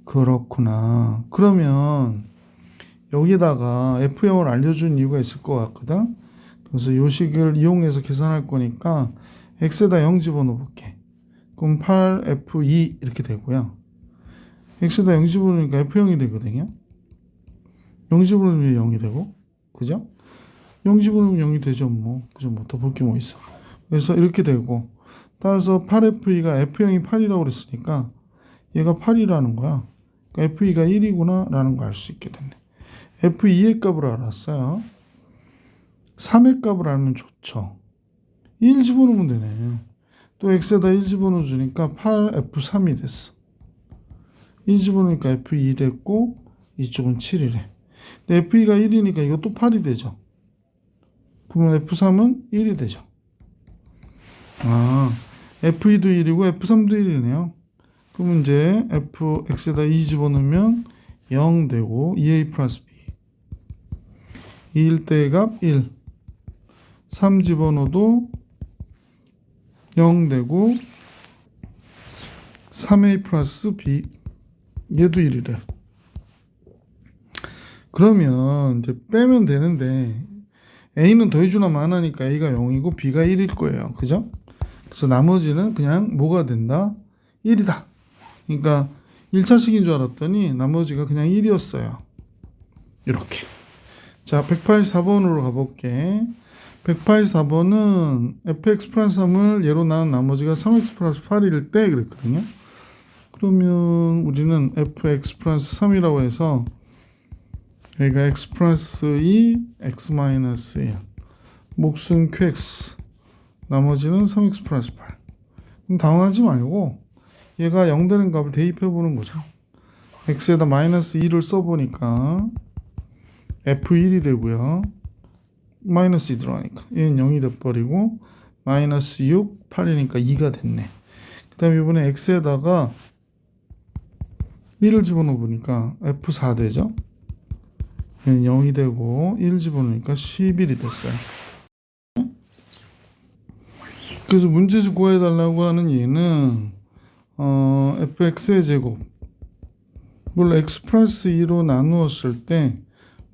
그렇구나. 그러면 여기다가 f형을 알려준 이유가 있을 것 같거든. 그래서 이 식을 이용해서 계산할 거니까 x에다 0 집어넣어 볼게. 그럼 8f2 이렇게 되고요. x에다 0 집어넣으니까 f형이 되거든요. 0 집어넣으면 0이 되고, 그죠? 0 집어넣으면 0이 되죠, 뭐. 그죠? 뭐 더 볼 게 뭐 있어. 그래서 이렇게 되고, 따라서 8f2가 f형이 8이라고 그랬으니까 얘가 8이라는 거야. 그러니까 f2가 1이구나 라는 걸 알 수 있게 됐네. f2의 값을 알았어요. 3의 값을 알면 좋죠. 1 집어넣으면 되네. 또 x에다 1 집어넣어 주니까 8f3이 됐어. 1 집어넣으니까 f2 됐고 이쪽은 7이래. 근데 f2가 1이니까 이것도 8이 되죠. 그러면 f3은 1이 되죠. f2도 1이고 f3도 1이네요. 그러면 이제 x에다 2 집어넣으면 0 되고 2a 플러스 b 2일 때의 값 1 3 집어넣어도 0 되고 3a 플러스 b 얘도 1이래. 그러면 이제 빼면 되는데 a는 더해주나 마나니까 a가 0이고 b가 1일 거예요. 그죠? 그래서 나머지는 그냥 뭐가 된다? 1이다. 그러니까 1차식인 줄 알았더니 나머지가 그냥 1이었어요. 이렇게. 자, 184번으로 가볼게. 184번은 fx 플러스 3을 예로 나눈 나머지가 3x 플러스 8일 때 그랬거든요. 그러면 우리는 fx 플러스 3이라고 해서 여기가 x 플러스 2, x 마이너스 1 몫은 qx 나머지는 3x 플러스 8. 그럼 당황하지 말고 얘가 0 되는 값을 대입해 보는 거죠. x에다 마이너스 2를 써보니까 f1이 되고요. 마이너스 2 들어가니까 얘는 0이 돼버리고 마이너스 6, 8이니까 2가 됐네. 그 다음에 이번에 x에다가 1을 집어넣어 보니까 f4 되죠. 얘는 0이 되고 1 집어넣으니까 11이 됐어요. 그래서 문제에서 구해달라고 하는 얘는 fx의 제곱 뭘 x 플러스 2로 나누었을 때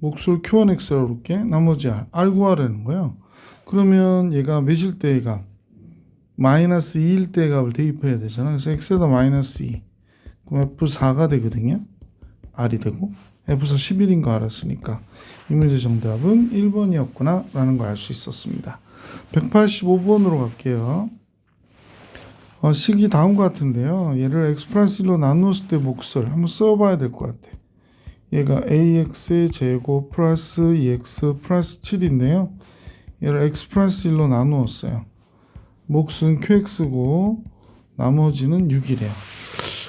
몫을 q1x라고 그럴게. 나머지 r 구하라는 거예요. 그러면 얘가 몇일 때의 값? 마이너스 2일 때의 값을 대입해야 되잖아. 그래서 x에다 마이너스 2 그럼 f4가 되거든요. r이 되고 f4 11인 거 알았으니까 이 문제 정답은 1번이었구나 라는 걸 알 수 있었습니다. 185번으로 갈게요. 식이 다음과 같은데요. 얘를 x 플러스 1로 나누었을 때 몫을 한번 써봐야 될 것 같아. 얘가 ax의 제곱 플러스 2x 플러스 7인데요. 얘를 x 플러스 1로 나누었어요. 몫은 qx고 나머지는 6이래요.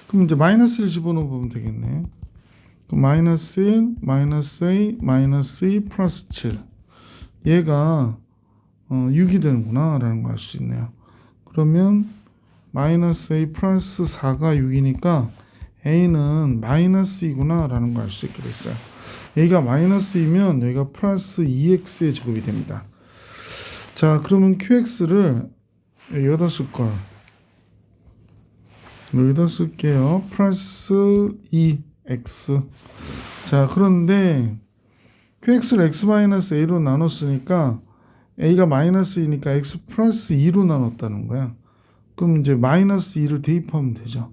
그럼 이제 마이너스 1 집어넣어 보면 되겠네. 그럼 마이너스 1, 마이너스 a, 마이너스 2 플러스 7 얘가 6이 되는구나 라는 걸 알 수 있네요. 그러면 마이너스 a 플러스 4가 6이니까 a는 마이너스 2구나 라는 걸 알 수 있게 됐어요. a가 마이너스 2면 여기가 플러스 2x의 제곱이 됩니다. 자, 그러면 qx를 여기다 쓸걸. 여기다 쓸게요. 플러스 2x. 자, 그런데 qx를 x-a로 나눴으니까 a가 마이너스 2니까 x 플러스 2로 나눴다는 거야. 그럼 이제 마이너스 2를 대입하면 되죠.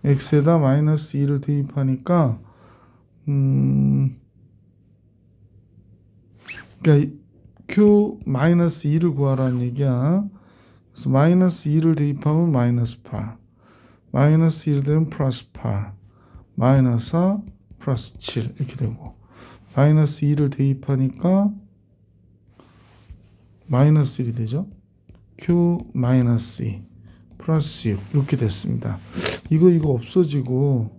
x에다 마이너스 2를 대입하니까 그러니까 q 마이너스 2를 구하라는 얘기야. 그래서 마이너스 2를 대입하면 마이너스 8, 마이너스 1을 대면 플러스 8, 마이너스 4, 플러스 7 이렇게 되고, 마이너스 2를 대입하니까 마이너스 1이 되죠. q 마이너스 2 플러스 6 이렇게 됐습니다. 이거 없어지고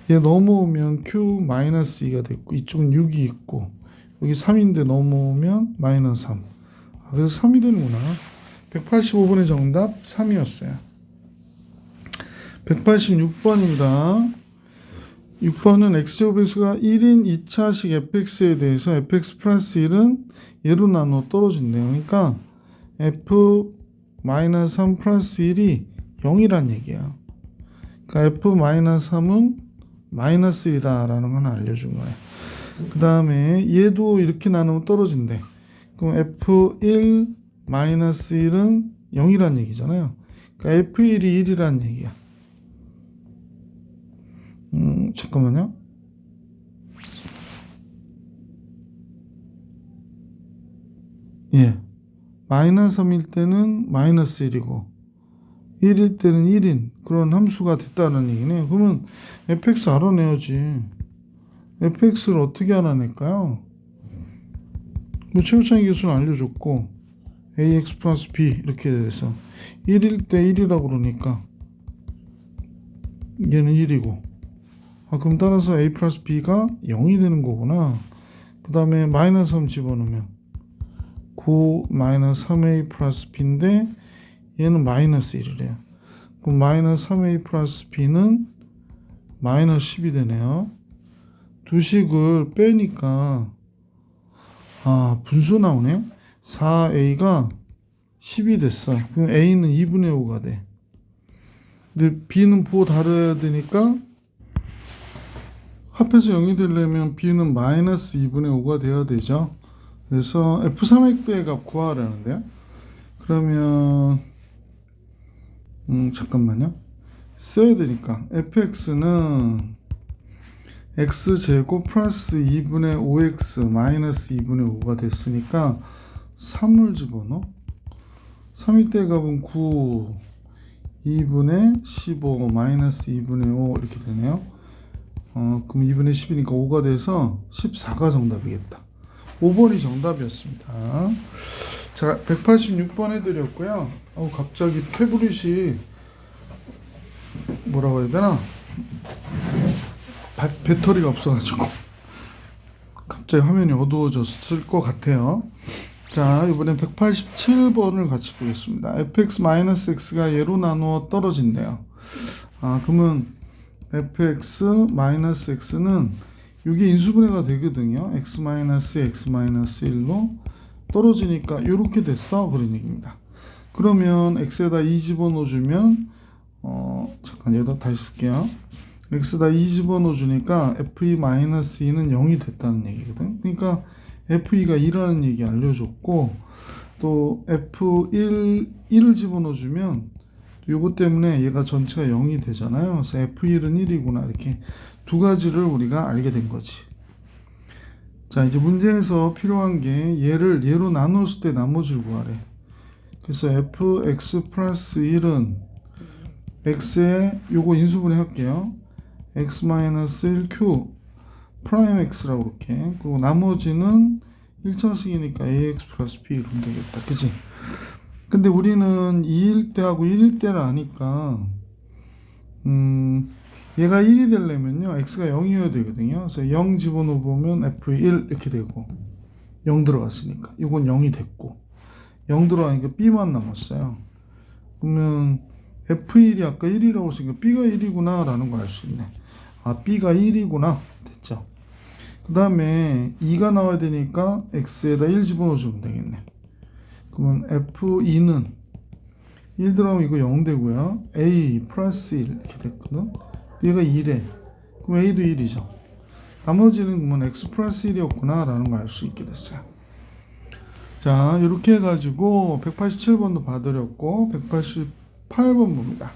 얘 넘어오면 q 마이너스 2가 됐고, 이쪽은 6이 있고, 여기 3인데 넘어오면 마이너스 3. 그래서 3이 되는구나. 185번의 정답 3이었어요. 186번입니다. 6번은 x제곱x가 1인 2차식 fx에 대해서 fx 플러스 1은 얘로 나눠 떨어진대요. 그러니까 f 마이너스 3 플러스 1이 0이란 얘기야. 그러니까 f 마이너스 3은 마이너스 1이다 라는 건 알려준 거예요. 그 다음에 얘도 이렇게 나누면 떨어진대. 그럼 f1 마이너스 1은 0이란 얘기잖아요. 그러니까 f1이 1이란 얘기야. 잠깐만요. 예. 마이너스 3일 때는 마이너스 1이고 1일 때는 1인 그런 함수가 됐다는 얘기네. 그러면 fx 알아내야지. fx를 어떻게 알아낼까요? 뭐 최우창의 기술은 알려줬고 ax 플러스 b 이렇게 돼서 1일 때 1이라고 그러니까 얘는 1이고, 그럼 따라서 a 플러스 b가 0이 되는 거구나. 그 다음에 마이너스 3 집어넣으면 9 마이너스 3a 플러스 b인데 얘는 마이너스 1이래요. 그럼 마이너스 3a 플러스 b는 마이너스 10이 되네요. 두 식을 빼니까 분수 나오네요. 4a가 10이 됐어. 그럼 a는 2분의 5가 돼. 근데 b는 보호 다뤄야 되니까 합해서 0이 되려면 b는 마이너스 2분의 5가 돼야 되죠. 그래서 f3x의 값 구하라는데요. 그러면 잠깐만요. 써야 되니까 fx는 x제곱 플러스 2분의 5x 마이너스 2분의 5가 됐으니까 3을 집어넣어. 3일 때 값은 9 2분의 15 마이너스 2분의 5 이렇게 되네요. 그럼 2분의 10이니까 5가 돼서 14가 정답이겠다. 5번이 정답이었습니다. 자, 186번 해드렸고요. 갑자기 태블릿이 뭐라고 해야 되나? 배터리가 없어가지고 갑자기 화면이 어두워졌을 것 같아요. 자, 이번엔 187번을 같이 보겠습니다. fx-x가 얘로 나누어 떨어진대요. 그러면 fx-x는 이게 인수분해가 되거든요. x-1로 떨어지니까 이렇게 됐어 그런 얘기입니다. 그러면 x에다 2 집어넣어주면 잠깐 여기다 다시 쓸게요. x에다 2 집어넣어주니까 f2-2는 0이 됐다는 얘기거든. 그러니까 f2가 2라는 얘기 알려줬고, 또 f1을 집어넣어주면 요거 때문에 얘가 전체가 0이 되잖아요. 그래서 f1은 1이구나 이렇게 두 가지를 우리가 알게 된 거지. 자, 이제 문제에서 필요한 게 얘를 얘로 나눴을 때 나머지를 구하래. 그래서 fx 플러스 1은 x에 요거 인수분해 할게요. x-1q 프라임 x라고 이렇게. 그리고 나머지는 1차식이니까 ax 플러스 b 이러면 되겠다. 그치? 근데 우리는 2일 때하고 1일 때를 아니까 얘가 1이 되려면요 x가 0이어야 되거든요. 그래서 0 집어넣으면 f1 이렇게 되고 0 들어갔으니까 이건 0이 됐고 0 들어가니까 b만 남았어요. 그러면 f1이 아까 1이라고 했으니까 b가 1이구나 라는 걸 알 수 있네. b가 1이구나 됐죠. 그 다음에 2가 나와야 되니까 x에다 1 집어넣어주면 되겠네. 그러면 F2는 1 들어가면 이거 0 되고요. A 플러스 1 이렇게 됐거든. 얘가 2래. 그럼 A도 1이죠. 나머지는 그러면 X 플러스 1이었구나 라는 걸 알 수 있게 됐어요. 자, 이렇게 해가지고 187번도 봐드렸고 188번 봅니다.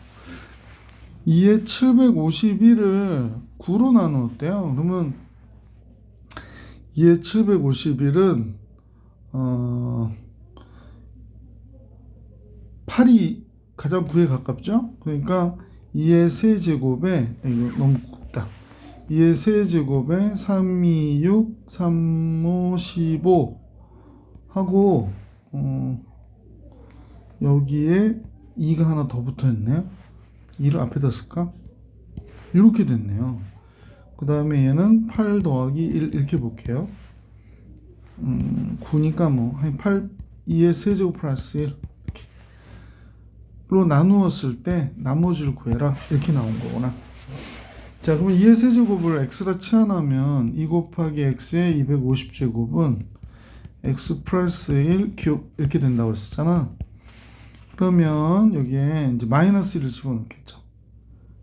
2의 751을 9로 나누었대요. 그러면 2의 751은 8이 가장 9에 가깝죠? 그러니까 2의 세제곱에 이거 너무 굵다. 2의 세제곱에 3, 2, 6, 3, 5, 15 하고 여기에 2가 하나 더 붙어있네요. 2를 앞에다 쓸까? 이렇게 됐네요. 그 다음에 얘는 8 더하기 1 이렇게 볼게요. 9니까 뭐 8, 2의 세제곱 플러스 1 이렇게로 나누었을 때 나머지를 구해라 이렇게 나온 거구나. 자, 그러면 2의 세제곱을 x라 치환하면 2 곱하기 x의 250제곱은 x 플러스 1 큐브 이렇게 된다고 그랬었잖아. 그러면 여기에 이제 마이너스 1을 집어넣겠죠.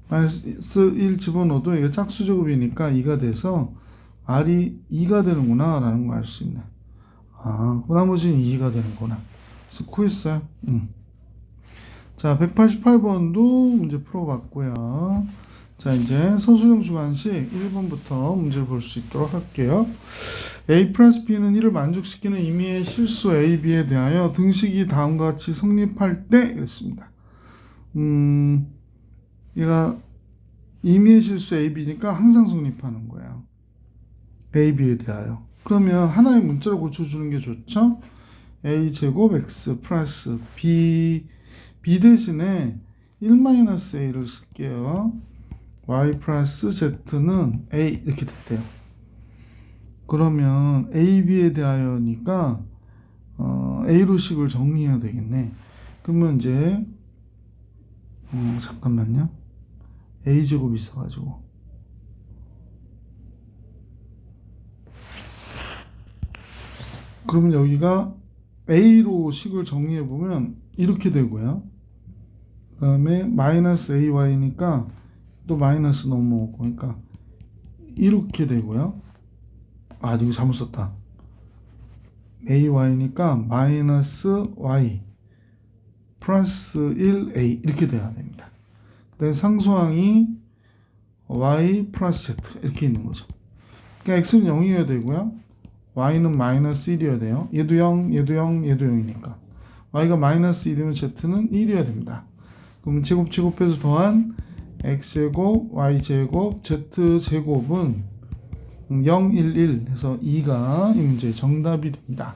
마이너스 1 집어넣어도 이게 짝수제곱이니까 2가 돼서 r이 2가 되는구나 라는 걸 알 수 있네. 그 나머지는 2가 되는구나. 그래서 구했어요. 자, 188번도 문제 풀어봤고요. 자, 이제 서술형 주관식 1번부터 문제를 볼 수 있도록 할게요. A 플러스 B는 1을 만족시키는 임의의 실수 A, B에 대하여 등식이 다음과 같이 성립할 때 이랬습니다. 얘가 임의의 실수 A, B니까 항상 성립하는 거예요. A, B에 대하여. 그러면 하나의 문자로 고쳐주는 게 좋죠? A 제곱 X 플러스 B 대신에 1-A를 쓸게요. Y 플러스 Z는 A 이렇게 됐대요. 그러면 A, B에 대하여니까 A로 식을 정리해야 되겠네. 그러면 이제 잠깐만요. A 제곱이 있어가지고 그러면 여기가 A로 식을 정리해 보면 이렇게 되고요. 그 다음에 마이너스 AY니까 또 마이너스 넘어오고 그러니까 이렇게 되고요. 이거 잘못 썼다. AY니까 마이너스 Y 플러스 1A 이렇게 돼야 됩니다. 그다음에 상수항이 Y 플러스 Z 이렇게 있는 거죠. 그러니까 X는 0이어야 되고요. Y는 마이너스 1이어야 돼요. 얘도 0, 얘도 0, 얘도 0이니까 Y가 마이너스 1이면 Z는 1이어야 됩니다. 그럼 제곱해서 더한 X제곱, Y제곱, Z제곱은 0, 1, 1 해서 2가 이 문제의 정답이 됩니다.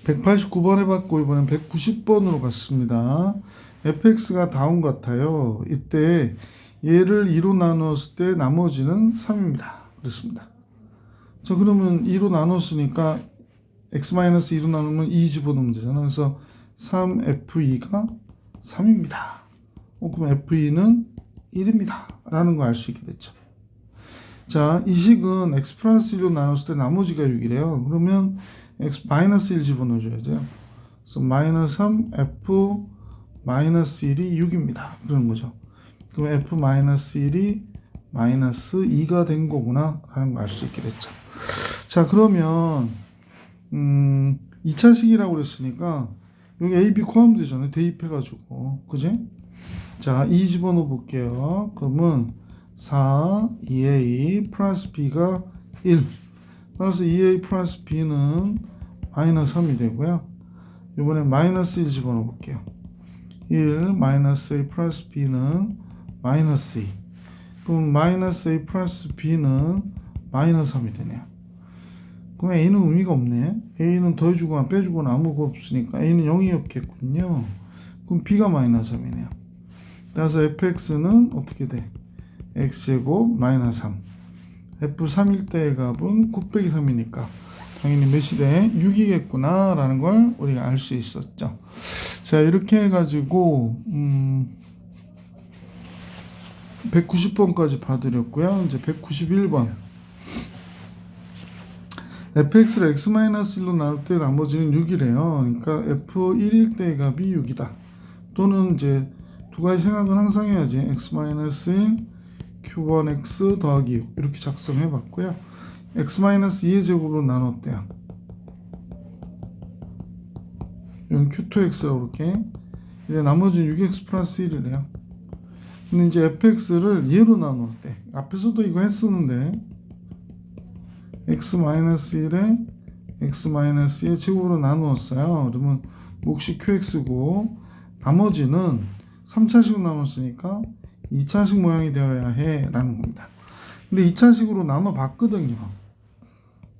189번 해봤고 이번엔 190번으로 갔습니다. fx가 다음 같아요. 이때 얘를 2로 나누었을 때 나머지는 3입니다. 그렇습니다. 자, 그러면 2로 나눴으니까 x-2로 나누면 2 집어넣으면 되잖아. 그래서 3f2가 3입니다. 그럼 f2는 1입니다. 라는 거 알 수 있게 됐죠. 자, 이 식은 x 플러스 1로 나눴을 때 나머지가 6이래요. 그러면 x 마이너스 1 집어넣어줘야죠. 그래서 마이너스 3 f 마이너스 1이 6입니다. 그런 거죠. 그럼 f 마이너스 1이 마이너스 2가 된 거구나 라는 걸 알 수 있게 됐죠. 자, 그러면 2차식이라고 그랬으니까 여기 a, b 구하면 되잖아요. 대입해가지고 그지? 자, 2 집어넣어 볼게요. 그러면 4, 2a 플러스 b가 1. 따라서 2a 플러스 b는 마이너스 3이 되고요. 이번에 마이너스 1 집어넣어 볼게요. 1 마이너스 a 플러스 b는 마이너스 2. 그럼 마이너스 a 플러스 b는 마이너스 3이 되네요. 그럼 a는 의미가 없네. a는 더해주거나 빼주거나 아무것도 없으니까 a는 0이었겠군요. 그럼 b가 마이너스 3이네요. 따라서 fx는 어떻게 돼? x제곱 마이너스 3. f3일 때의 값은 9 빼기 3이니까 당연히 몇이 돼? 6이겠구나 라는 걸 우리가 알 수 있었죠. 자, 이렇게 해가지고 190번까지 봐드렸고요. 이제 191번 fx를 x-1로 나눌 때 나머지는 6이래요. 그러니까 f1일 때의 값이 6이다. 또는 이제 두 가지 생각은 항상 해야지. x-1 q1x 더하기 6 이렇게 작성해 봤고요. x-2의 제곱으로 나눴대요. 이건 q2x라고 그렇게. 이제 나머지는 6x 플러스 1이래요. 근데 이제 fx를 얘로 나누었대. 앞에서도 이거 했었는데 x-1에 x-의 제곱으로 나누었어요. 그러면 몫이 qx고 나머지는 3차식으로 나눴으니까 2차식 모양이 되어야 해 라는 겁니다. 근데 2차식으로 나눠 봤거든요.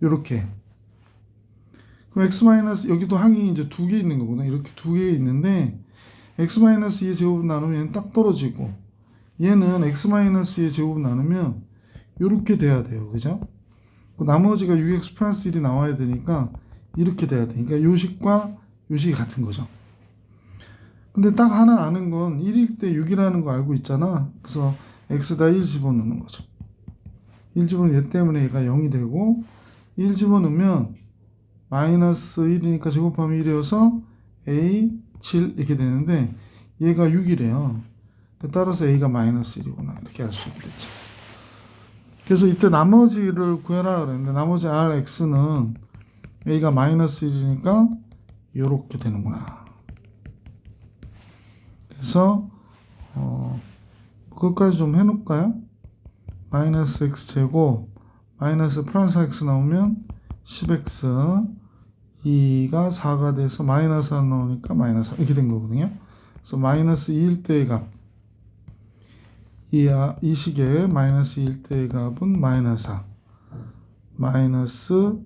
이렇게. 그럼 x- 여기도 항이 이제 두 개 있는 거구나. 이렇게 두 개 있는데 x-2의 제곱을 나누면 얘는 딱 떨어지고 얘는 x-2의 제곱을 나누면 이렇게 돼야 돼요. 그죠? 나머지가 6x 플러스 1이 나와야 되니까 이렇게 돼야 돼. 그러니까 요식과 요식이 같은 거죠. 근데 딱 하나 아는 건 1일 때 6이라는 거 알고 있잖아. 그래서 x에다 1 집어넣는 거죠. 1 집어넣으면 얘 때문에 얘가 0이 되고 1 집어넣으면 마이너스 1이니까 제곱하면 1이어서 a 7 이렇게 되는데 얘가 6이래요. 따라서 a가 마이너스 1이구나 이렇게 알 수 있겠죠. 그래서 이때 나머지를 구해라 그랬는데 나머지 rx는 a가 마이너스 1이니까 이렇게 되는구나. 그래서 그것까지 좀 해놓을까요? 마이너스 x제곱 마이너스 플러스 x 나오면 10x 2가 4가 돼서 마이너스 1 나오니까 마이너스 3 이렇게 된 거거든요. 그래서 마이너스 2일 때의 값 이 식의 마이너스 1 때의 값은 마이너스 4 마이너스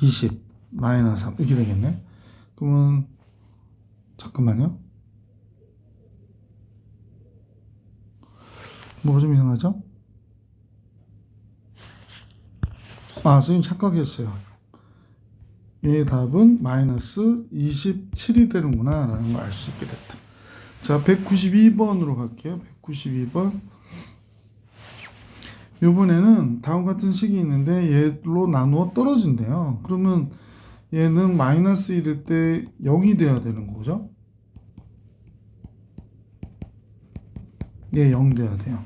20 마이너스 3 이렇게 되겠네. 그러면 잠깐만요. 뭐가 좀 이상하죠? 선생님 착각했어요. 얘의 답은 마이너스 27이 되는구나 라는 걸 알 수 있게 됐다. 자, 192번으로 갈게요. 192번. 이번에는 다음 같은 식이 있는데 얘로 나누어 떨어진대요. 그러면 얘는 마이너스 1일 때 0이 돼야 되는 거죠. 얘 0 돼야 돼요.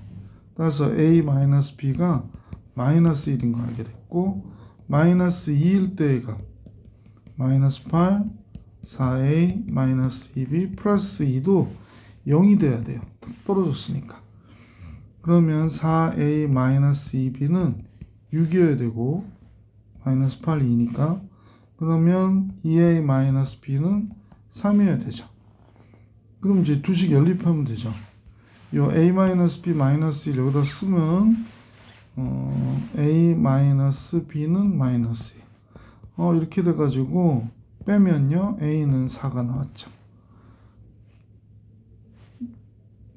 따라서 a-b가 마이너스 1인 거 알게 됐고 마이너스 2일 때의 값 마이너스 8 4a 마이너스 2b 플러스 2도 0이 돼야 돼요. 떨어졌으니까. 그러면 4a 마이너스 2b는 6이어야 되고 마이너스 8, 2니까 그러면 2a 마이너스 b는 3이어야 되죠. 그럼 이제 두식 연립하면 되죠. 요 a 마이너스 b 마이너스 1 여기다 쓰면 a 마이너스 b는 마이너스 2 이렇게 돼가지고 빼면요 a는 4가 나왔죠.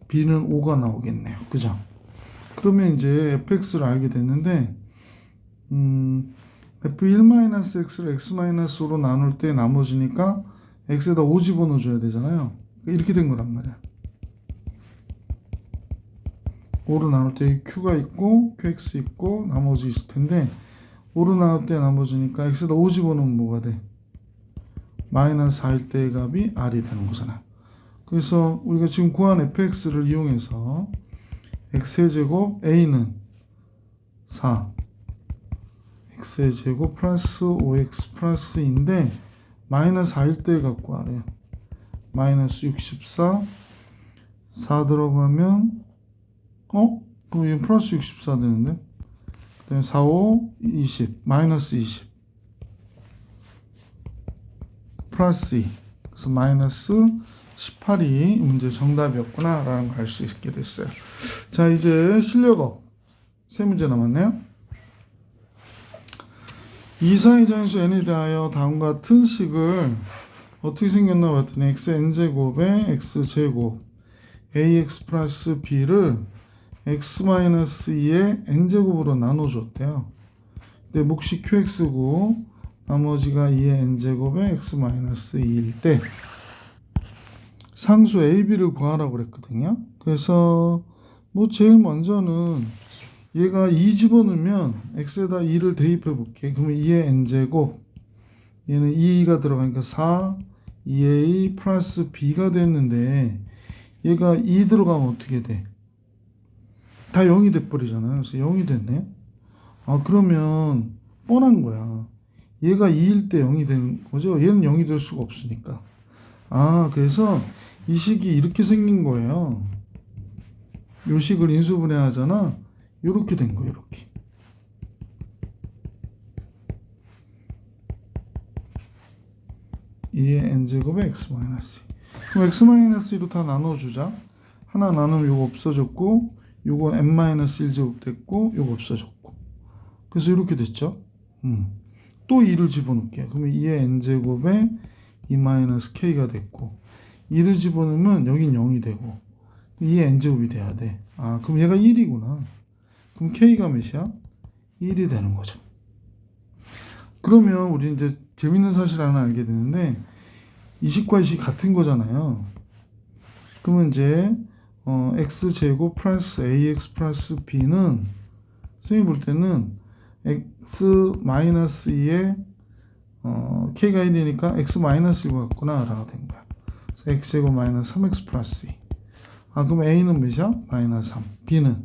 b는 5가 나오겠네요. 그죠? 그러면 이제 fx를 알게 됐는데 f1-x를 x-5로 나눌 때 나머지니까 x에다 5 집어넣어줘야 되잖아요. 이렇게 된 거란 말이야. 5로 나눌 때 q가 있고 qx 있고 나머지 있을 텐데 5로 나눌 때 나머지니까 x에다 5 집어넣으면 뭐가 돼? 마이너스 4일 때의 값이 r이 되는 거잖아. 그래서 우리가 지금 구한 fx를 이용해서 x의 제곱 a는 4 x의 제곱 플러스 5x 플러스인데 마이너스 4일 때 갖고 하래요. 마이너스 64 4 들어가면 그럼 얘 플러스 64 되는데 그 다음에 4, 5, 20 마이너스 20 플러스 2 그래서 마이너스 18이 문제 정답이었구나 라는 걸 알 수 있게 됐어요. 자, 이제 실력업 세 문제 남았네요. 이상의 정수 n에 대하여 다음과 같은 식을 어떻게 생겼나 봤더니 xn제곱에 x제곱 ax 플러스 b를 x-2의 n제곱으로 나눠줬대요. 근데 몫이 qx고 나머지가 2의 n제곱에 x-2일 때 상수 ab를 구하라고 그랬거든요. 그래서 제일 먼저는 얘가 2 집어넣으면 x에다 2를 대입해 볼게. 그러면 2의 n제곱, 얘는 2가 들어가니까 4, 2a 플러스 b가 됐는데 얘가 2 들어가면 어떻게 돼? 다 0이 돼버리잖아요. 그래서 0이 됐네. 아, 그러면 뻔한 거야. 얘가 2일 때 0이 되는 거죠. 얘는 0이 될 수가 없으니까. 아, 그래서 이 식이 이렇게 생긴 거예요. 요 식을 인수분해하잖아. 요렇게 된 거예요. 요렇게. 2의 n제곱에 x-2. 그럼 x-2로 다 나눠주자. 하나 나누면 요거 없어졌고, 요거 n-1제곱 됐고, 요거 없어졌고. 그래서 이렇게 됐죠. 또 2를 집어넣을게요. 그러면 2의 n제곱에 2-k가 됐고, 2를 집어넣으면 여긴 0이 되고, 2의 n제곱이 돼야 돼. 아, 그럼 얘가 1이구나. 그럼 k가 몇이야? 1이 되는 거죠. 그러면 우리 이제 재밌는 사실 하나 알게 되는데, 이 식과 이 식 같은 거잖아요. 그러면 이제 x제곱 플러스 ax 플러스 b는 선생님이 볼 때는 x 마이너스 2에 k가 1이니까 x 마이너스 1과 같구나 라고 된 거야. 그래서 x제곱 마이너스 3x 플러스 2. 아, 그럼 a는 몇이야? 마이너스 3. b는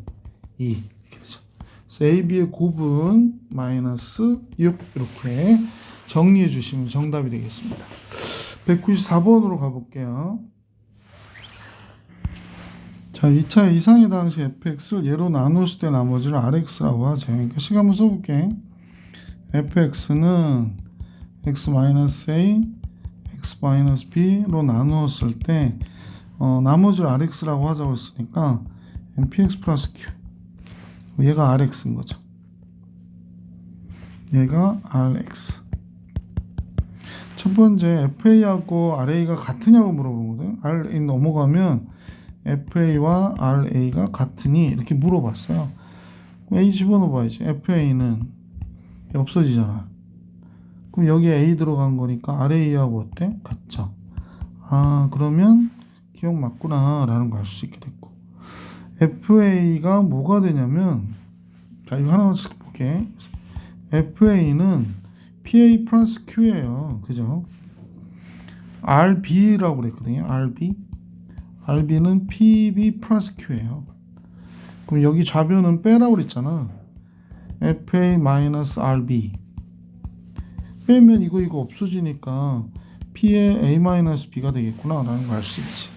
2. 이렇게 되죠. 그래서 a, b의 곱은 마이너스 6. 이렇게 정리해 주시면 정답이 되겠습니다. 194번으로 가볼게요. 자, 2차 이상의 당시 fx를 예로 나눴을 때 나머지를 rx라고 하죠. 그러니까 식 한번 써볼게. fx는 x-a, x-b로 나누었을 때 나머지를 rx라고 하자고 했으니까 px 플러스 q. 얘가 rx인 거죠. 얘가 rx. 첫 번째 FA하고 RA가 같으냐고 물어보거든. RA 넘어가면 FA와 RA가 같으니 이렇게 물어봤어요. A 집어넣어봐야지. FA는 없어지잖아. 그럼 여기에 A 들어간 거니까 RA하고 어때? 같죠. 아, 그러면 기억 맞구나 라는 걸 알 수 있게 됐고, FA가 뭐가 되냐면, 자, 이거 하나씩 볼게. FA는 PA 플러스 Q예요. 그죠? RB라고 그랬거든요. RB는 PB 플러스 Q예요. 그럼 여기 좌변은 빼라고 그랬잖아. FA 마이너스 RB. 빼면 이거 없어지니까 P의 A 마이너스 B가 되겠구나 라는 걸 알 수 있지.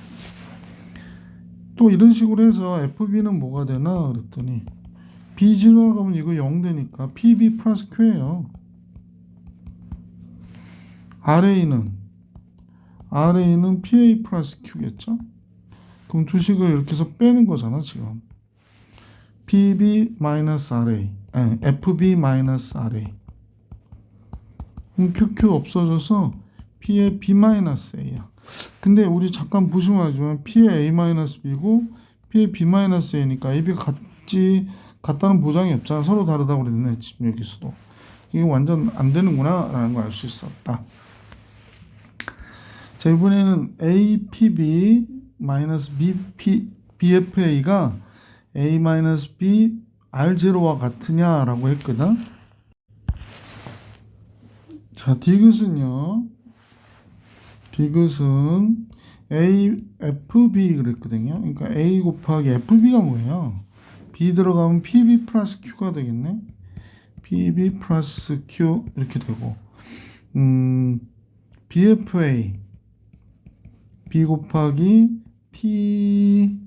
또 이런 식으로 해서 FB는 뭐가 되나 그랬더니 B 지나가면 이거 0 되니까 PB 플러스 Q예요. RA는 PA 플러스 Q겠죠? 그럼 두 식을 이렇게 해서 빼는 거잖아, 지금. PB 마이너스 RA, 아니, FB 마이너스 RA. 그럼 QQ 없어져서 P의 B 마이너스 A야. 근데 우리 잠깐 보시면 알지만 P의 A 마이너스 B고 P의 B 마이너스 A니까 AB가 같다는 보장이 없잖아. 서로 다르다고 그랬네, 지금 여기서도. 이게 완전 안 되는구나 라는 걸 알 수 있었다. 자, 이번에는 APB 마이너스 BFA가 A 마이너스 B R0와 같으냐라고 했거든. 자, 디귿은요. 디귿은 AFB 그랬거든요. 그러니까 A 곱하기 FB가 뭐예요? B 들어가면 PB 플러스 Q가 되겠네. PB 플러스 Q 이렇게 되고, BFA B 곱하기 P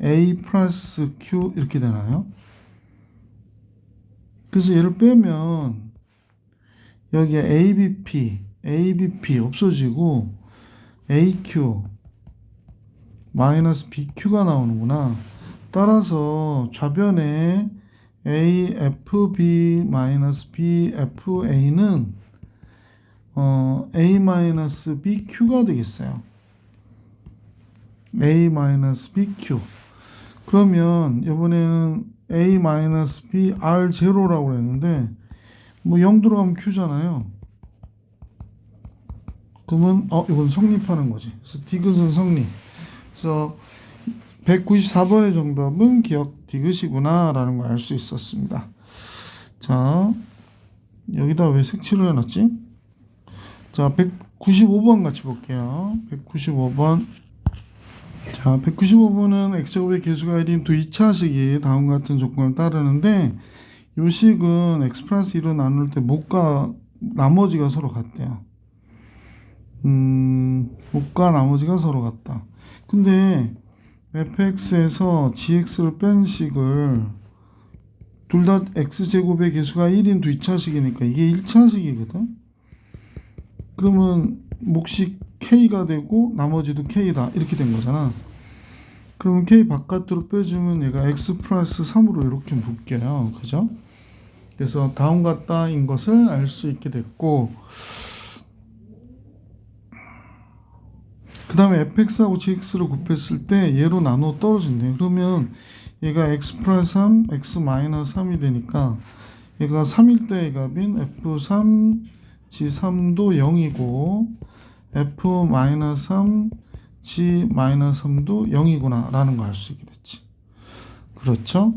A 플러스 Q 이렇게 되나요? 그래서 얘를 빼면 여기에 ABP 없어지고 AQ 마이너스 BQ가 나오는구나. 따라서 좌변에 AFB 마이너스 BFA는 A 마이너스 BQ가 되겠어요. A 마이너스 BQ. 그러면 이번에는 A 마이너스 B R0라고 그랬는데 뭐 0 들어가면 Q잖아요. 그러면 이건 성립하는 거지. 그래서 디귿은 성립. 그래서 194번의 정답은 기억 디귿이구나 라는 걸 알 수 있었습니다. 자, 여기다 왜 색칠을 해놨지? 자, 195번 같이 볼게요. 195번. 자, 195번은 x제곱의 개수가 1인 두 2차식이 다음과 같은 조건을 따르는데 요 식은 x 플러스 1로 나눌 때 못과 나머지가 서로 같대요. 못과 나머지가 서로 같다. 근데 fx에서 gx를 뺀 식을 둘 다 x제곱의 개수가 1인 두 2차식이니까 이게 1차식이거든. 그러면 몫이 k가 되고 나머지도 k다 이렇게 된 거잖아. 그러면 k 바깥으로 빼주면 얘가 x 플러스 3으로 이렇게 묶여요. 그죠? 그래서 다음 같다인 것을 알 수 있게 됐고, 그 다음에 fx하고 gx를 곱했을 때 얘로 나눠 떨어진대요. 그러면 얘가 x 플러스 3, x 마이너스 3이 되니까 얘가 3일 때의 값인 f3, g3도 0이고 f 마이너스 3, g 마이너스 3도 0이구나 라는 걸 알 수 있게 됐지. 그렇죠?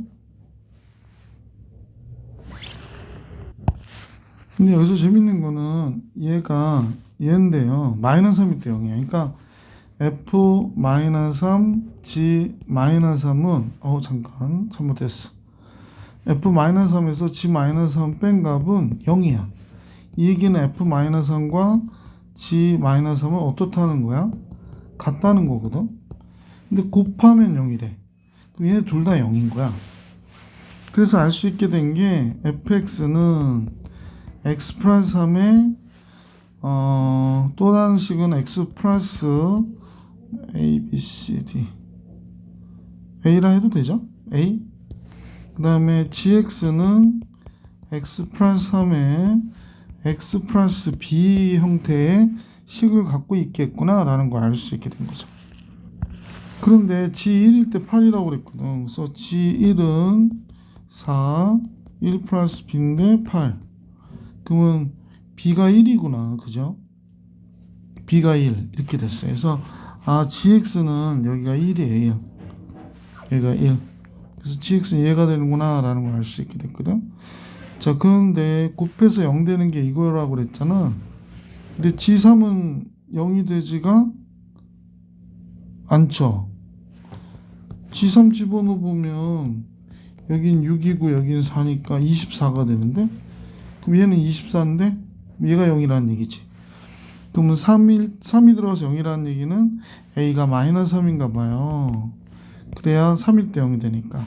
근데 여기서 재밌는 거는 얘가 얘인데요. 마이너스 3일 때 0이야. 그러니까 f 마이너스 3, g 마이너스 3은 잠깐 잘못했어. f 마이너스 3에서 g 마이너스 3 뺀 값은 0이야. 이 얘기는 f 마이너스 3과 g 마이너스 3은 어떻다는 거야? 같다는 거거든. 근데 곱하면 0이래. 그럼 얘네 둘 다 0인 거야. 그래서 알 수 있게 된 게 fx는 x 플러스 3에 또 다른 식은 x 플러스 a, b, c, d a라 해도 되죠? a 그 다음에 gx는 x 플러스 3에 x 플러스 b 형태의 식을 갖고 있겠구나 라는 걸 알 수 있게 된 거죠. 그런데 g1일 때 8이라고 그랬거든. 그래서 g1은 4, 1 플러스 b인데 8. 그러면 b가 1이구나. 그죠? b가 1 이렇게 됐어요. 그래서 gx는 여기가 1이에요. 얘가 1. 그래서 gx는 얘가 되는구나 라는 걸 알 수 있게 됐거든. 자, 그런데 곱해서 0 되는 게 이거라고 그랬잖아. 근데 g3은 0이 되지가 않죠. g3 집어넣어 보면 여긴 6이고 여긴 4니까 24가 되는데, 그럼 얘는 24인데 얘가 0이라는 얘기지. 그러면 3이 들어가서 0이라는 얘기는 a가 마이너스 3인가 봐요. 그래야 3일 때 0이 되니까.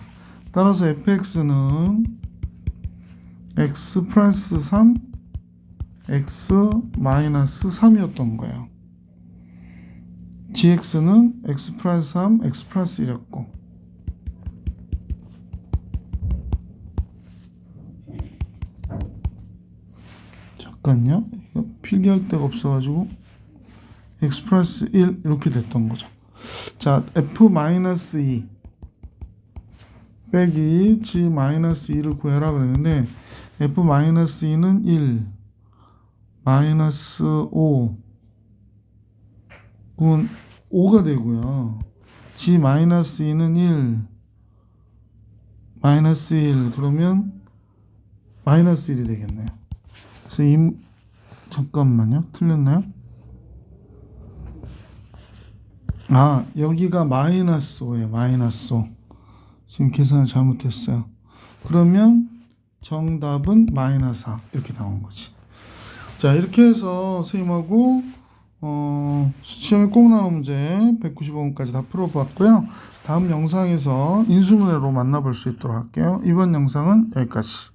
따라서 fx는 x 플러스 3, x 마이너스 3이었던 거예요. gx는 x 플러스 3, x 플러스 1이었고, 잠깐요. 이거 필기할 데가 없어가지고 x 플러스 1 이렇게 됐던 거죠. 자, f 마이너스 2 빼기 g 마이너스 2를 구해라 그랬는데 f 마이너스 2는 1 마이너스 5 그건 5가 되고요. g 마이너스 2는 1 마이너스 1 그러면 마이너스 1이 되겠네요. 그래서 잠깐만요. 틀렸나요? 여기가 마이너스 5예요. 마이너스 5. 지금 계산을 잘못했어요. 그러면 정답은 마이너스 4 이렇게 나온 거지. 자, 이렇게 해서 선생님하고 수치형의 꼭 나온 문제 195번까지 다 풀어봤고요. 다음 영상에서 인수분해로 만나볼 수 있도록 할게요. 이번 영상은 여기까지.